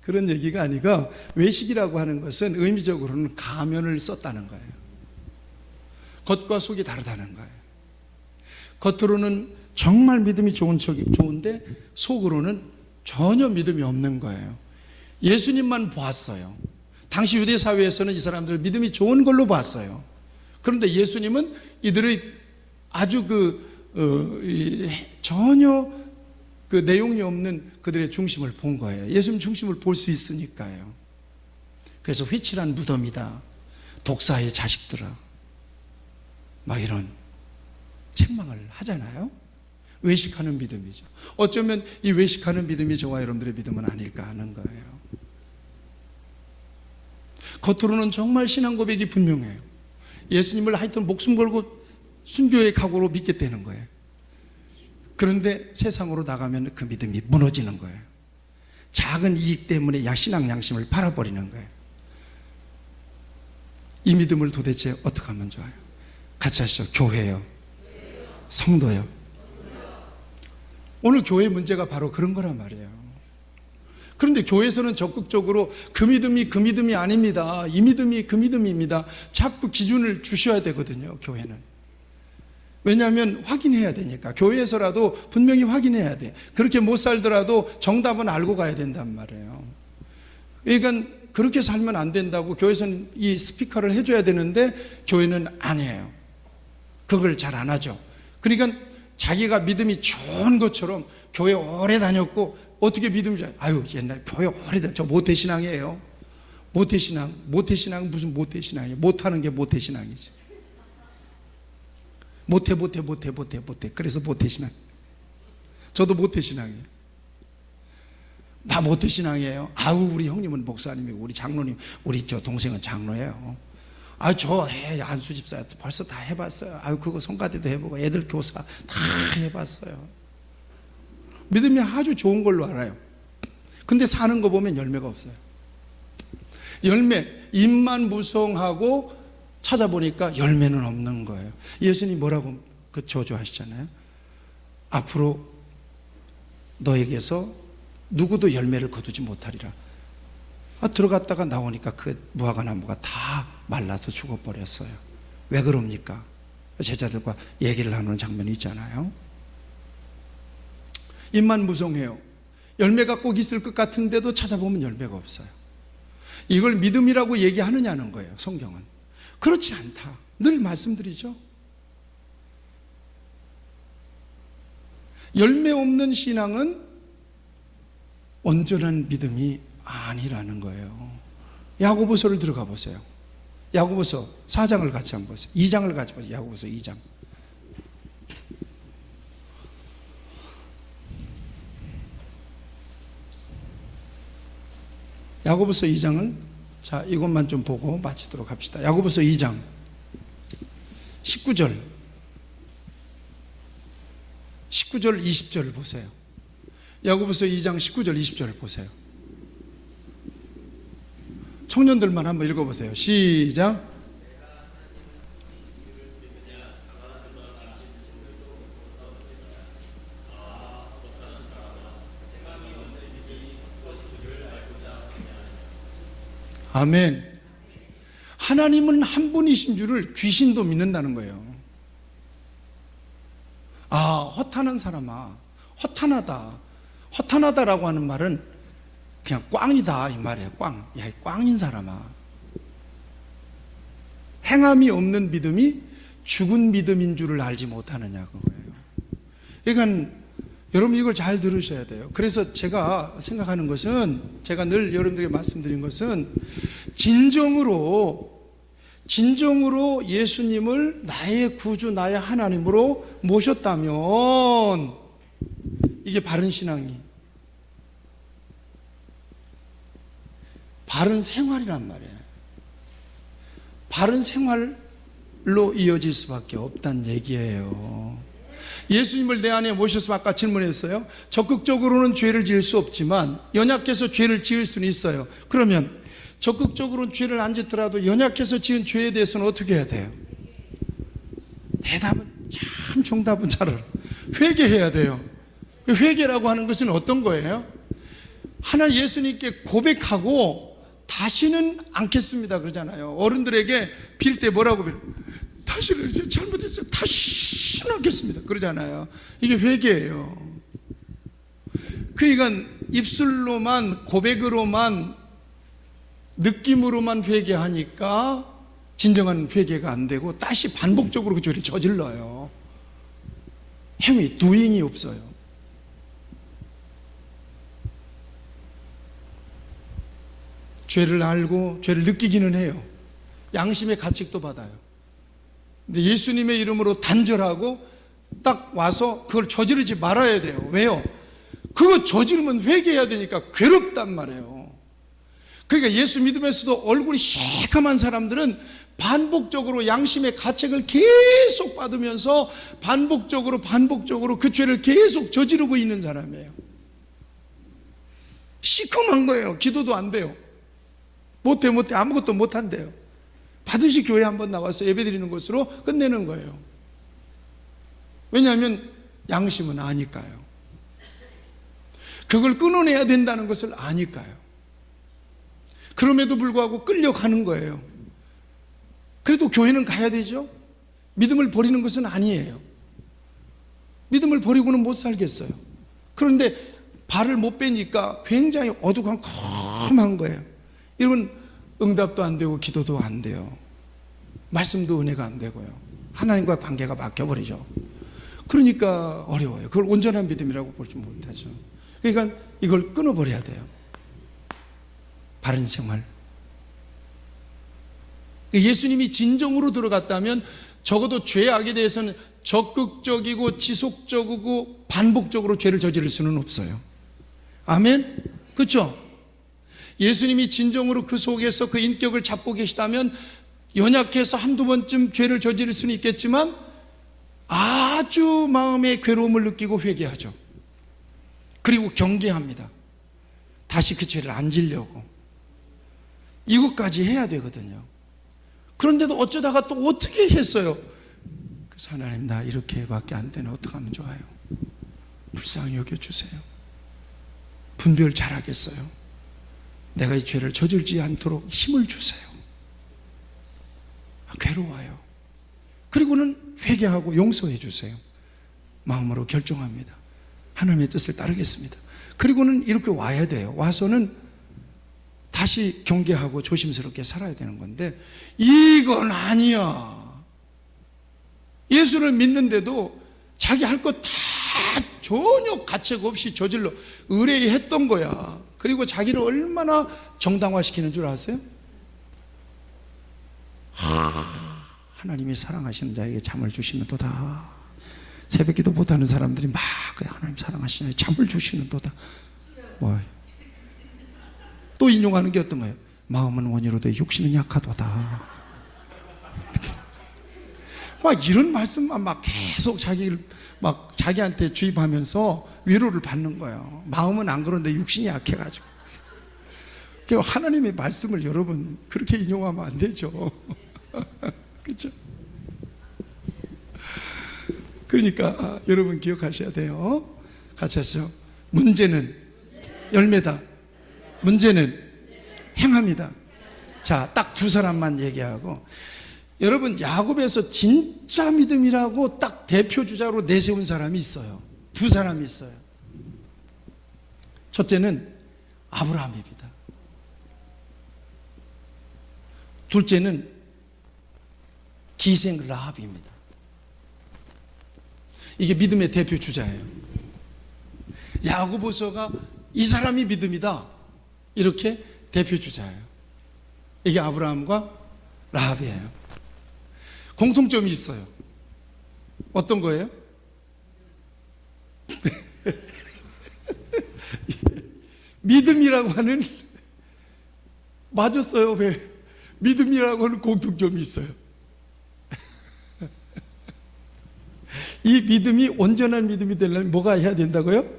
그런 얘기가 아니고, 외식이라고 하는 것은 의미적으로는 가면을 썼다는 거예요. 겉과 속이 다르다는 거예요. 겉으로는 정말 믿음이 좋은데 속으로는 전혀 믿음이 없는 거예요. 예수님만 보았어요. 당시 유대 사회에서는 이 사람들 믿음이 좋은 걸로 봤어요. 그런데 예수님은 이들의 아주 전혀 그 내용이 없는 그들의 중심을 본 거예요. 예수님 중심을 볼 수 있으니까요. 그래서 회칠한 무덤이다, 독사의 자식들아, 막 이런 책망을 하잖아요. 외식하는 믿음이죠. 어쩌면 이 외식하는 믿음이 저와 여러분들의 믿음은 아닐까 하는 거예요. 겉으로는 정말 신앙 고백이 분명해요. 예수님을 하여튼 목숨 걸고 순교의 각오로 믿겠다는 거예요. 그런데 세상으로 나가면 그 믿음이 무너지는 거예요. 작은 이익 때문에 신앙 양심을 팔아버리는 거예요. 이 믿음을 도대체 어떻게 하면 좋아요? 같이 하시죠. 교회요, 성도요, 오늘 교회 문제가 바로 그런 거란 말이에요. 그런데 교회에서는 적극적으로 그 믿음이 아닙니다. 이 믿음이 그 믿음입니다. 자꾸 기준을 주셔야 되거든요, 교회는. 왜냐하면 확인해야 되니까. 교회에서라도 분명히 확인해야 돼. 그렇게 못 살더라도 정답은 알고 가야 된단 말이에요. 그러니까 그렇게 살면 안 된다고 교회에서는 이 스피커를 해줘야 되는데 교회는 안 해요. 그걸 잘 안 하죠. 그러니까 자기가 믿음이 좋은 것처럼 교회 오래 다녔고 어떻게 믿음이 좋아요? 아유, 옛날 교회 오래 다녔죠. 저 모태신앙이에요. 모태신앙 무슨 모태신앙이에요? 못하는 게 모태신앙이지. 모태. 그래서 모태신앙. 저도 모태신앙이에요. 다 모태신앙이에요. 아우, 우리 형님은 목사님이고 우리 장로님, 우리 저 동생은 장로예요. 아, 저 안수집사 벌써 다 해봤어요. 아유, 그거 성가대도 해보고 애들 교사 다 해봤어요. 믿음이 아주 좋은 걸로 알아요. 근데 사는 거 보면 열매가 없어요. 입만 무성하고 찾아보니까 열매는 없는 거예요. 예수님 뭐라고 그 저주하시잖아요. 앞으로 너에게서 누구도 열매를 거두지 못하리라. 들어갔다가 나오니까 그 무화과 나무가 다 말라서 죽어버렸어요. 왜 그럽니까? 제자들과 얘기를 하는 장면이 있잖아요. 입만 무성해요. 열매가 꼭 있을 것 같은데도 찾아보면 열매가 없어요. 이걸 믿음이라고 얘기하느냐는 거예요, 성경은. 그렇지 않다. 늘 말씀드리죠. 열매 없는 신앙은 온전한 믿음이 아니라는 거예요. 야고보서를 들어가 보세요. 야고보서 4장을 같이 한번 보세요. 2장을 같이 보세요. 야고보서 2장. 야고보서 2장을 자, 이것만 좀 보고 마치도록 합시다. 야고보서 2장 19절 20절을 보세요. 야고보서 2장 19절 20절을 보세요. 청년들만 한번 읽어보세요. 시작. 아멘. 하나님은 한 분이신 줄을 귀신도 믿는다는 거예요. 허탄한 사람아, 허탄하다라고 하는 말은 그냥 꽝이다 이 말이에요. 꽝. 야, 꽝인 사람아. 행함이 없는 믿음이 죽은 믿음인 줄을 알지 못하느냐 그거예요. 그러니까 여러분 이걸 잘 들으셔야 돼요. 그래서 제가 생각하는 것은, 제가 늘 여러분들에게 말씀드린 것은, 진정으로 예수님을 나의 구주, 나의 하나님으로 모셨다면 이게 바른 신앙이, 바른 생활이란 말이에요. 바른 생활로 이어질 수밖에 없다는 얘기예요. 예수님을 내 안에 모셔서 아까 질문했어요. 적극적으로는 죄를 지을 수 없지만 연약해서 죄를 지을 수는 있어요. 그러면 적극적으로는 죄를 안 짓더라도 연약해서 지은 죄에 대해서는 어떻게 해야 돼요? 대답은 참 정답은 잘 알아. 회개해야 돼요. 회개라고 하는 것은 어떤 거예요? 하나님 예수님께 고백하고 다시는 않겠습니다 그러잖아요. 어른들에게 빌 때 뭐라고 빌어요? 다시는 이제 잘못했어요. 다시는 않겠습니다 그러잖아요. 이게 회개예요. 그러니까 입술로만, 고백으로만, 느낌으로만 회개하니까 진정한 회개가 안 되고 다시 반복적으로 그 죄를 저질러요. 행위, doing이 없어요. 죄를 알고 죄를 느끼기는 해요. 양심의 가책도 받아요. 근데 예수님의 이름으로 단절하고 딱 와서 그걸 저지르지 말아야 돼요. 왜요? 그거 저지르면 회개해야 되니까 괴롭단 말이에요. 그러니까 예수 믿으면서도 얼굴이 새까만 사람들은 반복적으로 양심의 가책을 계속 받으면서 반복적으로 그 죄를 계속 저지르고 있는 사람이에요. 시커먼 거예요. 기도도 안 돼요. 못해 아무것도 못한대요. 반드시 교회 한번 나와서 예배드리는 것으로 끝내는 거예요. 왜냐하면 양심은 아니까요. 그걸 끊어내야 된다는 것을 아니까요. 그럼에도 불구하고 끌려가는 거예요. 그래도 교회는 가야 되죠. 믿음을 버리는 것은 아니에요. 믿음을 버리고는 못 살겠어요. 그런데 발을 못 빼니까 굉장히 어두컴컴한 거예요. 이건 응답도 안 되고 기도도 안 돼요. 말씀도 은혜가 안 되고요. 하나님과 관계가 막혀버리죠. 그러니까 어려워요. 그걸 온전한 믿음이라고 보지 못하죠. 그러니까 이걸 끊어버려야 돼요. 바른 생활. 예수님이 진정으로 들어갔다면 적어도 죄악에 대해서는 적극적이고 지속적이고 반복적으로 죄를 저지를 수는 없어요. 아멘? 그렇죠? 예수님이 진정으로 그 속에서 그 인격을 잡고 계시다면 연약해서 한두 번쯤 죄를 저지를 수는 있겠지만 아주 마음의 괴로움을 느끼고 회개하죠. 그리고 경계합니다. 다시 그 죄를 안 지려고. 이것까지 해야 되거든요. 그런데도 어쩌다가 또 어떻게 했어요? 그래서 하나님, 나 이렇게밖에 안 되네. 어떻게 하면 좋아요? 불쌍히 여겨주세요. 분별 잘하겠어요. 내가 이 죄를 저질지 않도록 힘을 주세요. 괴로워요. 그리고는 회개하고 용서해 주세요. 마음으로 결정합니다. 하나님의 뜻을 따르겠습니다. 그리고는 이렇게 와야 돼요. 와서는 다시 경계하고 조심스럽게 살아야 되는 건데, 이건 아니야. 예수를 믿는데도 자기 할 것 다 전혀 가책 없이 저질러 의뢰했던 거야. 그리고 자기를 얼마나 정당화시키는 줄 아세요? 하나님이 사랑하시는 자에게 잠을 주시는 도다. 새벽기도 못하는 사람들이 막 그래, 하나님 사랑하시냐, 잠을 주시는 도다. 뭐 또 인용하는 게 어떤 거예요? 마음은 원이로되 육신은 약하도다. 막 이런 말씀만 막 계속 자기한테 주입하면서 위로를 받는 거예요. 마음은 안 그런데 육신이 약해가지고. 하나님의 말씀을 여러분 그렇게 인용하면 안 되죠. 그렇죠? 그러니까 여러분 기억하셔야 돼요. 같이 하시죠. 문제는 열매다. 문제는 행함이다. 자, 딱 두 사람만 얘기하고, 여러분 야곱에서 진짜 믿음이라고 딱 대표 주자로 내세운 사람이 있어요. 두 사람이 있어요. 첫째는 아브라함입니다. 둘째는 기생 라합입니다. 이게 믿음의 대표 주자예요. 야고보서가 이 사람이 믿음이다, 이렇게 대표 주자예요. 이게 아브라함과 라합이에요. 공통점이 있어요. 어떤 거예요? 믿음이라고 하는, 맞았어요. 왜? 믿음이라고 하는 공통점이 있어요. 이 믿음이 온전한 믿음이 되려면 뭐가 해야 된다고요?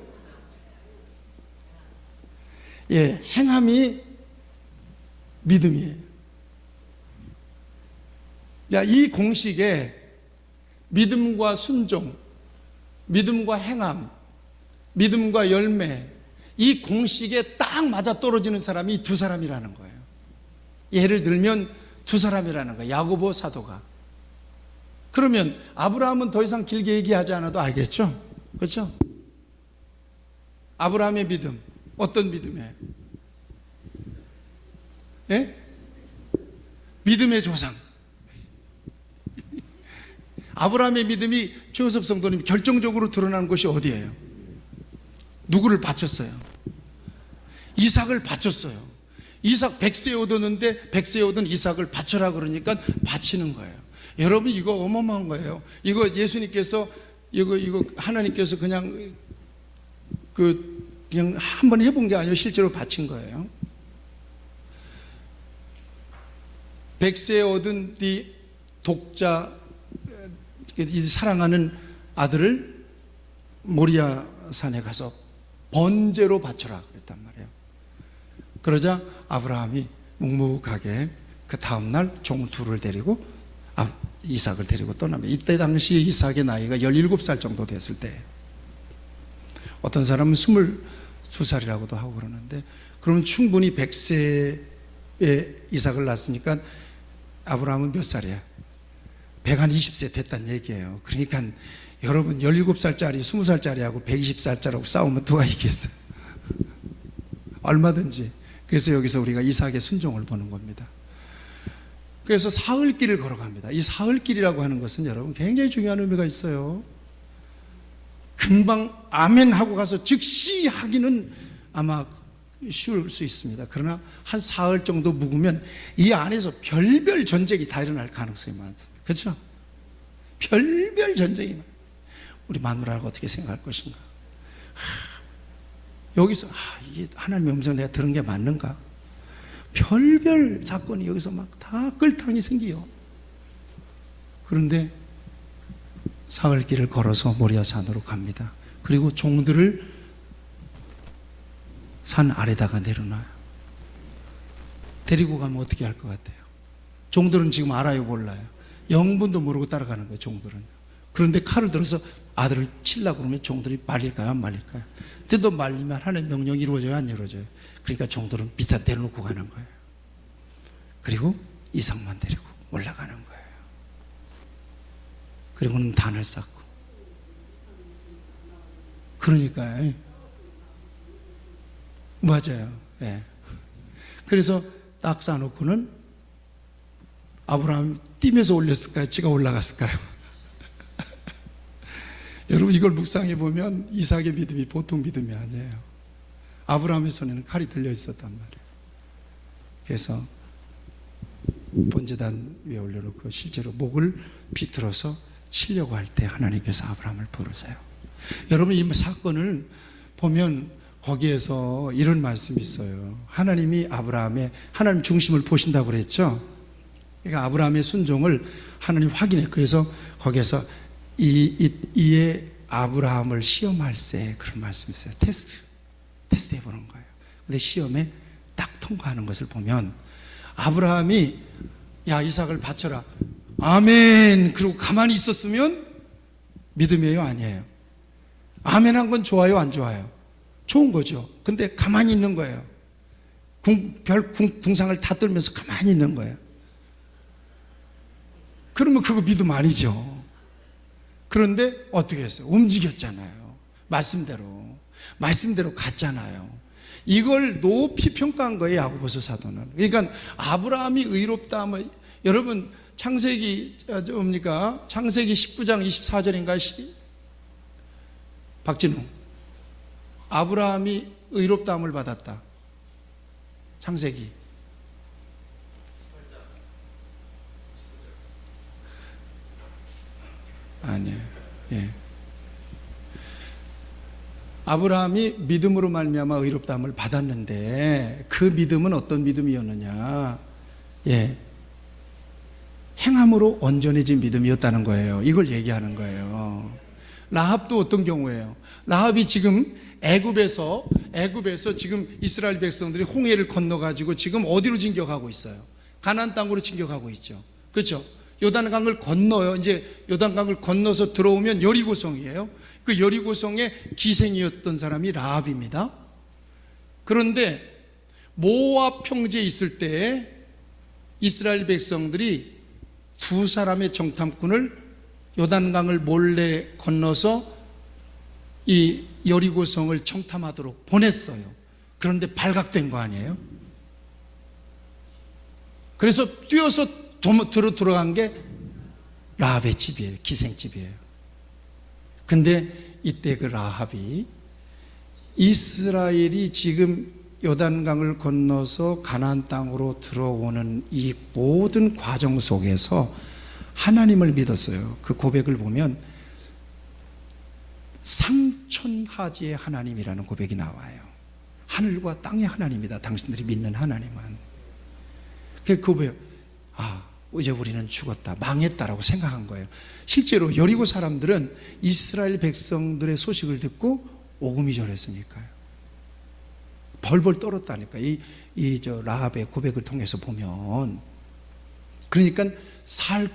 예, 행함이 믿음이에요. 자, 이 공식에 믿음과 순종, 믿음과 행함, 믿음과 열매, 이 공식에 딱 맞아 떨어지는 사람이 두 사람이라는 거예요. 예를 들면 두 사람이라는 거예요. 야고보 사도가. 그러면 아브라함은 더 이상 길게 얘기하지 않아도 알겠죠? 그렇죠? 아브라함의 믿음, 어떤 믿음이에요? 예? 믿음의 조상. 아브라함의 믿음이 최호섭 성도님 결정적으로 드러나는 곳이 어디예요? 누구를 바쳤어요? 이삭을 바쳤어요. 이삭 100세 얻었는데 100세 얻은 이삭을 바쳐라 그러니까 바치는 거예요. 여러분 이거 어마어마한 거예요. 이거 예수님께서 이거 하나님께서 그냥 한번 해본 게 아니고 실제로 바친 거예요. 100세 얻은 네 독자, 이 사랑하는 아들을 모리아 산에 가서 번제로 바쳐라 그랬단 말이에요. 그러자 아브라함이 묵묵하게 그 다음날 종 둘을 데리고 이삭을 데리고 떠납니다. 이때 당시 이삭의 나이가 17살 정도 됐을 때, 어떤 사람은 2살이라고도 하고 그러는데, 그러면 충분히 100세에 이삭을 낳았으니까 아브라함은 몇 살이야? 120세 됐단 얘기예요. 그러니까 여러분 17살짜리 20살짜리하고 120살짜리하고 싸우면 누가 이기겠어요? 얼마든지. 그래서 여기서 우리가 이삭의 순종을 보는 겁니다. 그래서 사흘길을 걸어갑니다. 이 사흘길이라고 하는 것은 여러분 굉장히 중요한 의미가 있어요. 금방 아멘 하고 가서 즉시 하기는 아마 쉬울 수 있습니다. 그러나 한 사흘 정도 묵으면 이 안에서 별별 전쟁이 다 일어날 가능성이 많습니다. 그렇죠? 별별 전쟁이 많아요. 우리 마누라가 어떻게 생각할 것인가? 여기서 이게 하나님의 음성 내가 들은 게 맞는가? 별별 사건이 여기서 막 다 끌탕이 생기요. 그런데 사흘길을 걸어서 모리아 산으로 갑니다. 그리고 종들을 산 아래다가 내려놔요. 데리고 가면 어떻게 할 것 같아요? 종들은 지금 알아요, 몰라요? 영분도 모르고 따라가는 거예요, 종들은. 그런데 칼을 들어서 아들을 치려고 그러면 종들이 말릴까요, 안 말릴까요? 근데 또 말리면 하나님의 명령이 이루어져요, 안 이루어져요? 그러니까 종들은 밑에 내려놓고 가는 거예요. 그리고 이삭만 데리고 올라가는 거예요. 그리고는 단을 쌓고. 그러니까요. 맞아요. 예. 그래서 딱 쌓아놓고는 아브라함이 뛰면서 올렸을까요? 지가 올라갔을까요? 여러분 이걸 묵상해 보면 이삭의 믿음이 보통 믿음이 아니에요. 아브라함의 손에는 칼이 들려 있었단 말이에요. 그래서 번제단 위에 올려놓고 실제로 목을 비틀어서 치려고 할 때 하나님께서 아브라함을 부르세요. 여러분 이 사건을 보면 거기에서 이런 말씀이 있어요. 하나님이 하나님 중심을 보신다고 그랬죠. 그러니까 아브라함의 순종을 하나님 확인해. 그래서 거기에서 이에 아브라함을 시험할세, 그런 말씀이 있어요. 테스트 해보는 거예요. 근데 시험에 딱 통과하는 것을 보면 아브라함이 야 이삭을 바쳐라, 아멘, 그리고 가만히 있었으면 믿음이에요, 아니에요? 아멘 한 건 좋아요, 안 좋아요? 좋은 거죠. 근데 가만히 있는 거예요. 궁상을 다 떨면서 가만히 있는 거예요. 그러면 그거 믿음 아니죠. 그런데 어떻게 했어요? 움직였잖아요. 말씀대로 갔잖아요. 이걸 높이 평가한 거예요, 야고보서 사도는. 그러니까 아브라함이 의롭다 하면, 여러분 창세기 19장 24절인가? 박진웅, 아브라함이 의롭다함을 받았다. 창세기. 아니에요. 예. 아브라함이 믿음으로 말미암아 의롭다함을 받았는데 그 믿음은 어떤 믿음이었느냐? 예. 행함으로 온전해진 믿음이었다는 거예요. 이걸 얘기하는 거예요. 라합도 어떤 경우예요? 라합이 지금 애굽에서 지금 이스라엘 백성들이 홍해를 건너가지고 지금 어디로 진격하고 있어요? 가나안 땅으로 진격하고 있죠. 그렇죠? 요단강을 건너요. 이제 요단강을 건너서 들어오면 여리고성이에요. 그 여리고성의 기생이었던 사람이 라합입니다. 그런데 모압 평지에 있을 때 이스라엘 백성들이 두 사람의 정탐꾼을 요단강을 몰래 건너서 이 여리고성을 정탐하도록 보냈어요. 그런데 발각된 거 아니에요? 그래서 뛰어서 들어간 게 라합의 집이에요. 기생집이에요. 근데 이때 그 라합이 이스라엘이 지금 요단강을 건너서 가나안 땅으로 들어오는 이 모든 과정 속에서 하나님을 믿었어요. 그 고백을 보면 상천하지의 하나님이라는 고백이 나와요. 하늘과 땅의 하나님이다, 당신들이 믿는 하나님은. 그 고백, 이제 우리는 죽었다, 망했다라고 생각한 거예요. 실제로 여리고 사람들은 이스라엘 백성들의 소식을 듣고 오금이 절했으니까요. 벌벌 떨었다니까. 저 라합의 고백을 통해서 보면. 그러니까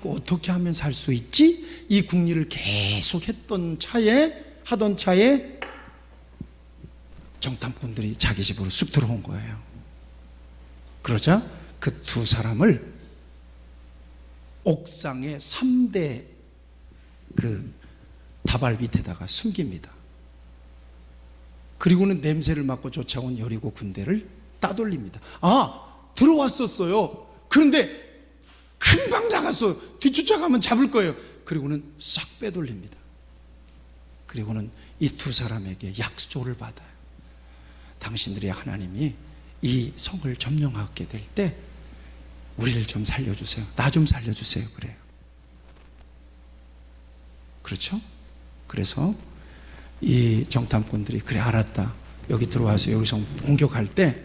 어떻게 하면 살 수 있지? 이 궁리를 계속 하던 차에 정탐꾼들이 자기 집으로 쑥 들어온 거예요. 그러자 그 두 사람을 옥상의 3대 그 다발 밑에다가 숨깁니다. 그리고는 냄새를 맡고 쫓아온 여리고 군대를 따돌립니다. 들어왔었어요. 그런데 금방 나갔어. 뒤쫓아가면 잡을 거예요. 그리고는 싹 빼돌립니다. 그리고는 이 두 사람에게 약속을 받아요. 당신들의 하나님이 이 성을 점령하게 될 때 우리를 좀 살려주세요. 나 좀 살려주세요. 그래요. 그렇죠? 그래서 이 정탐꾼들이 그래 알았다. 여기 들어와서 여기서 공격할 때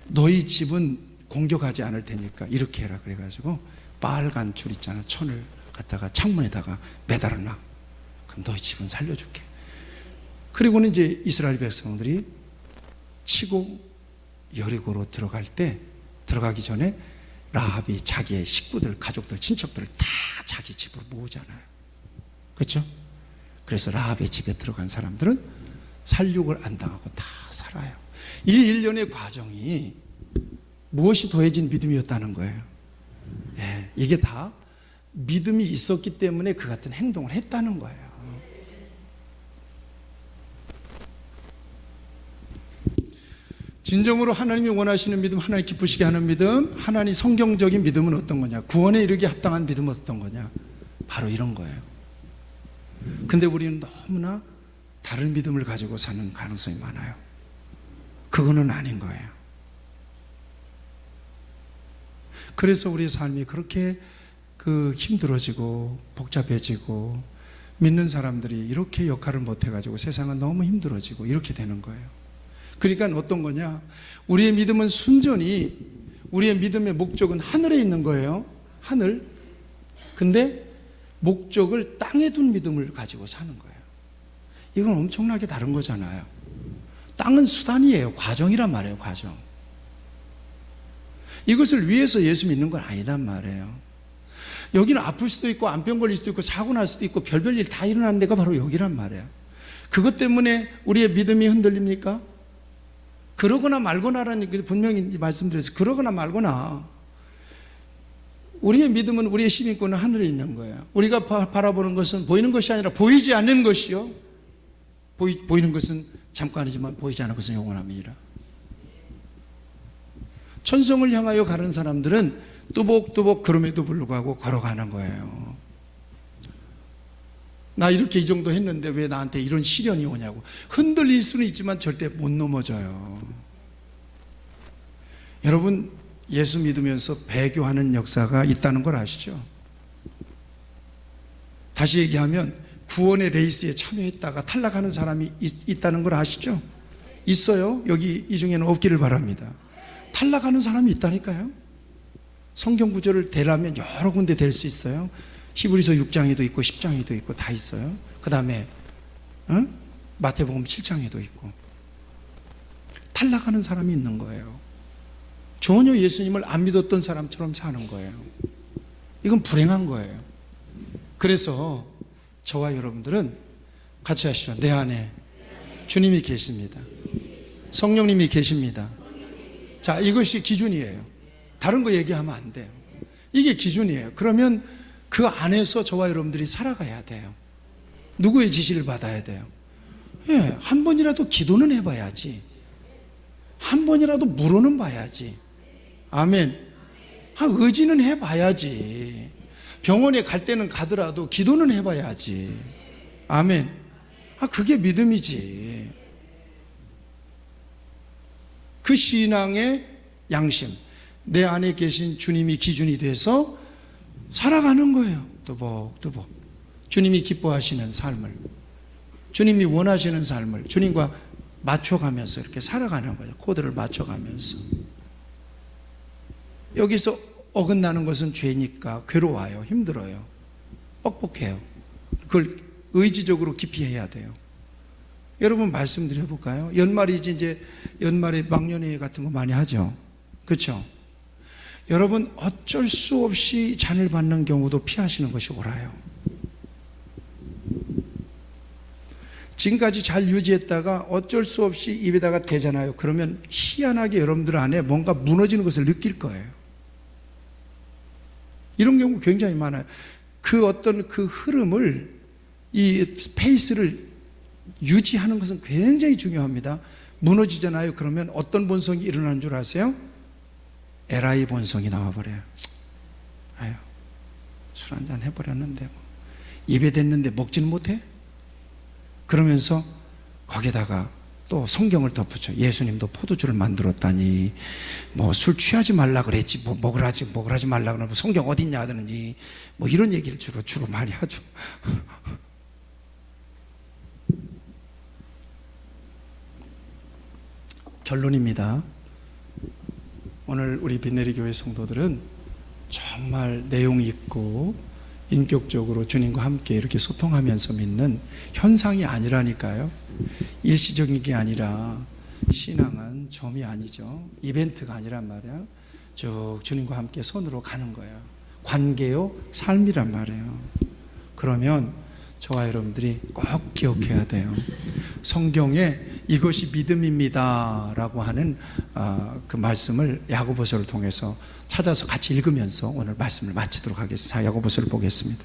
너희 집은 공격하지 않을 테니까 이렇게 해라. 그래가지고 빨간 줄 있잖아. 천을 갖다가 창문에다가 매달아놔. 그럼 너희 집은 살려줄게. 그리고는 이제 이스라엘 백성들이 치고 여리고로 들어갈 때 들어가기 전에 라합이 자기의 식구들, 가족들, 친척들을 다 자기 집으로 모으잖아요. 그렇죠? 그래서 라합의 집에 들어간 사람들은 살육을 안 당하고 다 살아요. 이 일련의 과정이 무엇이 더해진 믿음이었다는 거예요. 예, 이게 다 믿음이 있었기 때문에 그 같은 행동을 했다는 거예요. 진정으로 하나님이 원하시는 믿음, 하나님 기쁘시게 하는 믿음, 하나님 성경적인 믿음은 어떤 거냐? 구원에 이르기에 합당한 믿음은 어떤 거냐? 바로 이런 거예요. 근데 우리는 너무나 다른 믿음을 가지고 사는 가능성이 많아요. 그거는 아닌 거예요. 그래서 우리의 삶이 그렇게 힘들어지고 복잡해지고 믿는 사람들이 이렇게 역할을 못해가지고 세상은 너무 힘들어지고 이렇게 되는 거예요. 그러니까 어떤 거냐? 우리의 믿음은 순전히 우리의 믿음의 목적은 하늘에 있는 거예요. 하늘. 근데 목적을 땅에 둔 믿음을 가지고 사는 거예요. 이건 엄청나게 다른 거잖아요. 땅은 수단이에요. 과정이란 말이에요. 과정. 이것을 위해서 예수 믿는 건 아니란 말이에요. 여기는 아플 수도 있고 암병 걸릴 수도 있고 사고 날 수도 있고 별별 일 다 일어나는 데가 바로 여기란 말이에요. 그것 때문에 우리의 믿음이 흔들립니까? 그러거나 말거나라는 분명히 말씀드렸어요. 그러거나 말거나 우리의 믿음은 우리의 시민권은 하늘에 있는 거예요. 우리가 바라보는 것은 보이는 것이 아니라 보이지 않는 것이요. 보이는 것은 잠깐이지만 보이지 않는 것은 영원합니다. 천성을 향하여 가는 사람들은 뚜벅뚜벅 그럼에도 불구하고 걸어가는 거예요. 나 이렇게 이 정도 했는데 왜 나한테 이런 시련이 오냐고. 흔들릴 수는 있지만 절대 못 넘어져요. 여러분, 예수 믿으면서 배교하는 역사가 있다는 걸 아시죠? 다시 얘기하면 구원의 레이스에 참여했다가 탈락하는 사람이 있다는 걸 아시죠? 있어요. 여기 이 중에는 없기를 바랍니다. 탈락하는 사람이 있다니까요. 성경 구절을 대라면 여러 군데 될 수 있어요. 히브리서 6장에도 있고 10장에도 있고 다 있어요. 그 다음에 마태복음 7장에도 있고. 탈락하는 사람이 있는 거예요. 전혀 예수님을 안 믿었던 사람처럼 사는 거예요. 이건 불행한 거예요. 그래서 저와 여러분들은 같이 하시죠. 내 안에 주님이 계십니다. 성령님이 계십니다. 자, 이것이 기준이에요. 다른 거 얘기하면 안 돼요. 이게 기준이에요. 그러면 그 안에서 저와 여러분들이 살아가야 돼요. 누구의 지시를 받아야 돼요? 예, 한 번이라도 기도는 해봐야지. 한 번이라도 물어는 봐야지. 아멘. 의지는 해봐야지. 병원에 갈 때는 가더라도 기도는 해봐야지. 아멘. 그게 믿음이지. 그 신앙의 양심, 내 안에 계신 주님이 기준이 돼서 살아가는 거예요. 또박또박 주님이 기뻐하시는 삶을, 주님이 원하시는 삶을 주님과 맞춰가면서 이렇게 살아가는 거예요. 코드를 맞춰가면서. 여기서 어긋나는 것은 죄니까 괴로워요. 힘들어요. 뻑뻑해요. 그걸 의지적으로 깊이 해야 돼요. 여러분 말씀드려 볼까요? 연말이지, 이제 연말에 막년회 같은 거 많이 하죠. 그렇죠? 여러분 어쩔 수 없이 잔을 받는 경우도 피하시는 것이 옳아요. 지금까지 잘 유지했다가 어쩔 수 없이 입에다가 대잖아요. 그러면 희한하게 여러분들 안에 뭔가 무너지는 것을 느낄 거예요. 이런 경우 굉장히 많아요. 그 어떤 그 흐름을, 이 페이스를 유지하는 것은 굉장히 중요합니다. 무너지잖아요. 그러면 어떤 본성이 일어나는 줄 아세요? 에라이 본성이 나와버려요. 아유, 술 한잔 해버렸는데 뭐. 입에 댔는데 먹지는 못해? 그러면서 거기다가 또 성경을 덧붙여. 예수님도 포도주를 만들었다니, 뭐 술 취하지 말라 그랬지, 뭐 먹으라지 말라 그러면 성경 어딨냐 하더니, 뭐 이런 얘기를 주로 많이 하죠. 결론입니다. 오늘 우리 빈내리 교회 성도들은 정말 내용 있고 인격적으로 주님과 함께 이렇게 소통하면서 믿는 현상이 아니라니까요. 일시적인 게 아니라, 신앙은 점이 아니죠. 이벤트가 아니란 말이야. 쭉 주님과 함께 손으로 가는 거예요. 관계요, 삶이란 말이에요. 그러면 저와 여러분들이 꼭 기억해야 돼요. 성경에 이것이 믿음입니다 라고 하는 그 말씀을 야고보서를 통해서 찾아서 같이 읽으면서 오늘 말씀을 마치도록 하겠습니다. 자, 야고보서를 보겠습니다.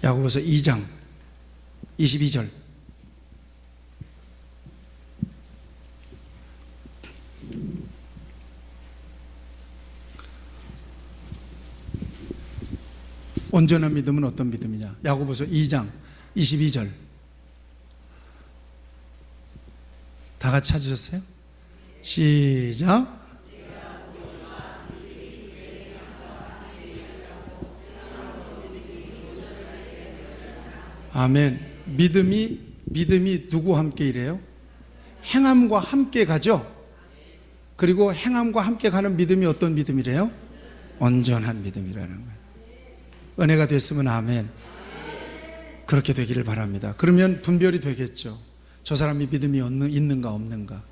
야고보서 2장 22절. 온전한 믿음은 어떤 믿음이냐? 야고보서 2장 22절. 다 같이 찾으셨어요? 시작. 아멘. 믿음이 누구와 함께 이래요? 행함과 함께 가죠. 그리고 행함과 함께 가는 믿음이 어떤 믿음이래요? 온전한 믿음이라는 거예요. 은혜가 됐으면 아멘. 그렇게 되기를 바랍니다. 그러면 분별이 되겠죠. 저 사람이 믿음이 있는가 없는가.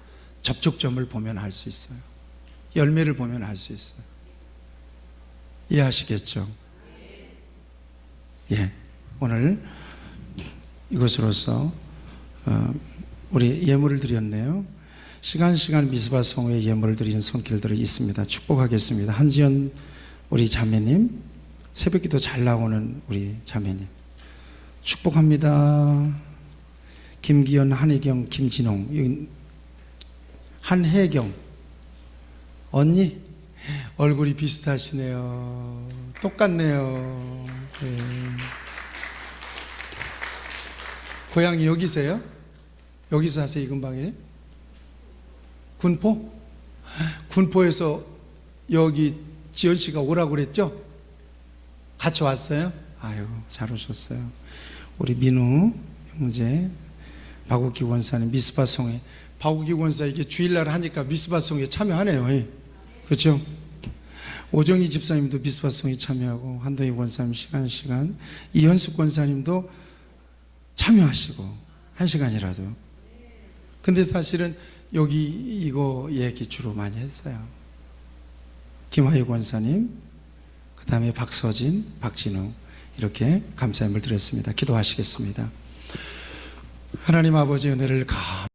접촉점을 보면 알 수 있어요. 열매를 보면 알 수 있어요. 이해하시겠죠? 예. 오늘 이것으로서 우리 예물을 드렸네요. 시간 미스바 성회에 예물을 드리는 손길들이 있습니다. 축복하겠습니다. 한지연 우리 자매님, 새벽기도 잘 나오는 우리 자매님 축복합니다. 김기현, 한혜경, 김진홍, 한혜경 언니 얼굴이 비슷하시네요. 똑같네요. 네. 고향이 여기세요? 여기서 사세요? 이 근방에? 군포? 군포에서 여기 지연 씨가 오라고 그랬죠? 같이 왔어요? 아유, 잘 오셨어요. 우리 민우 형제, 박우기 원사님, 미스바송에, 박우기 원사 이게 주일날 하니까 미스바송에 참여하네요. 그렇죠? 오정희 집사님도 미스바송에 참여하고, 한도희 원사님 시간, 이현숙 권사님도 참여하시고, 한 시간이라도. 근데 사실은 여기 이거 얘기 주로 많이 했어요. 김하유 권사님, 그 다음에 박서진, 박진우, 이렇게 감사함을 드렸습니다. 기도하시겠습니다. 하나님 아버지 은혜를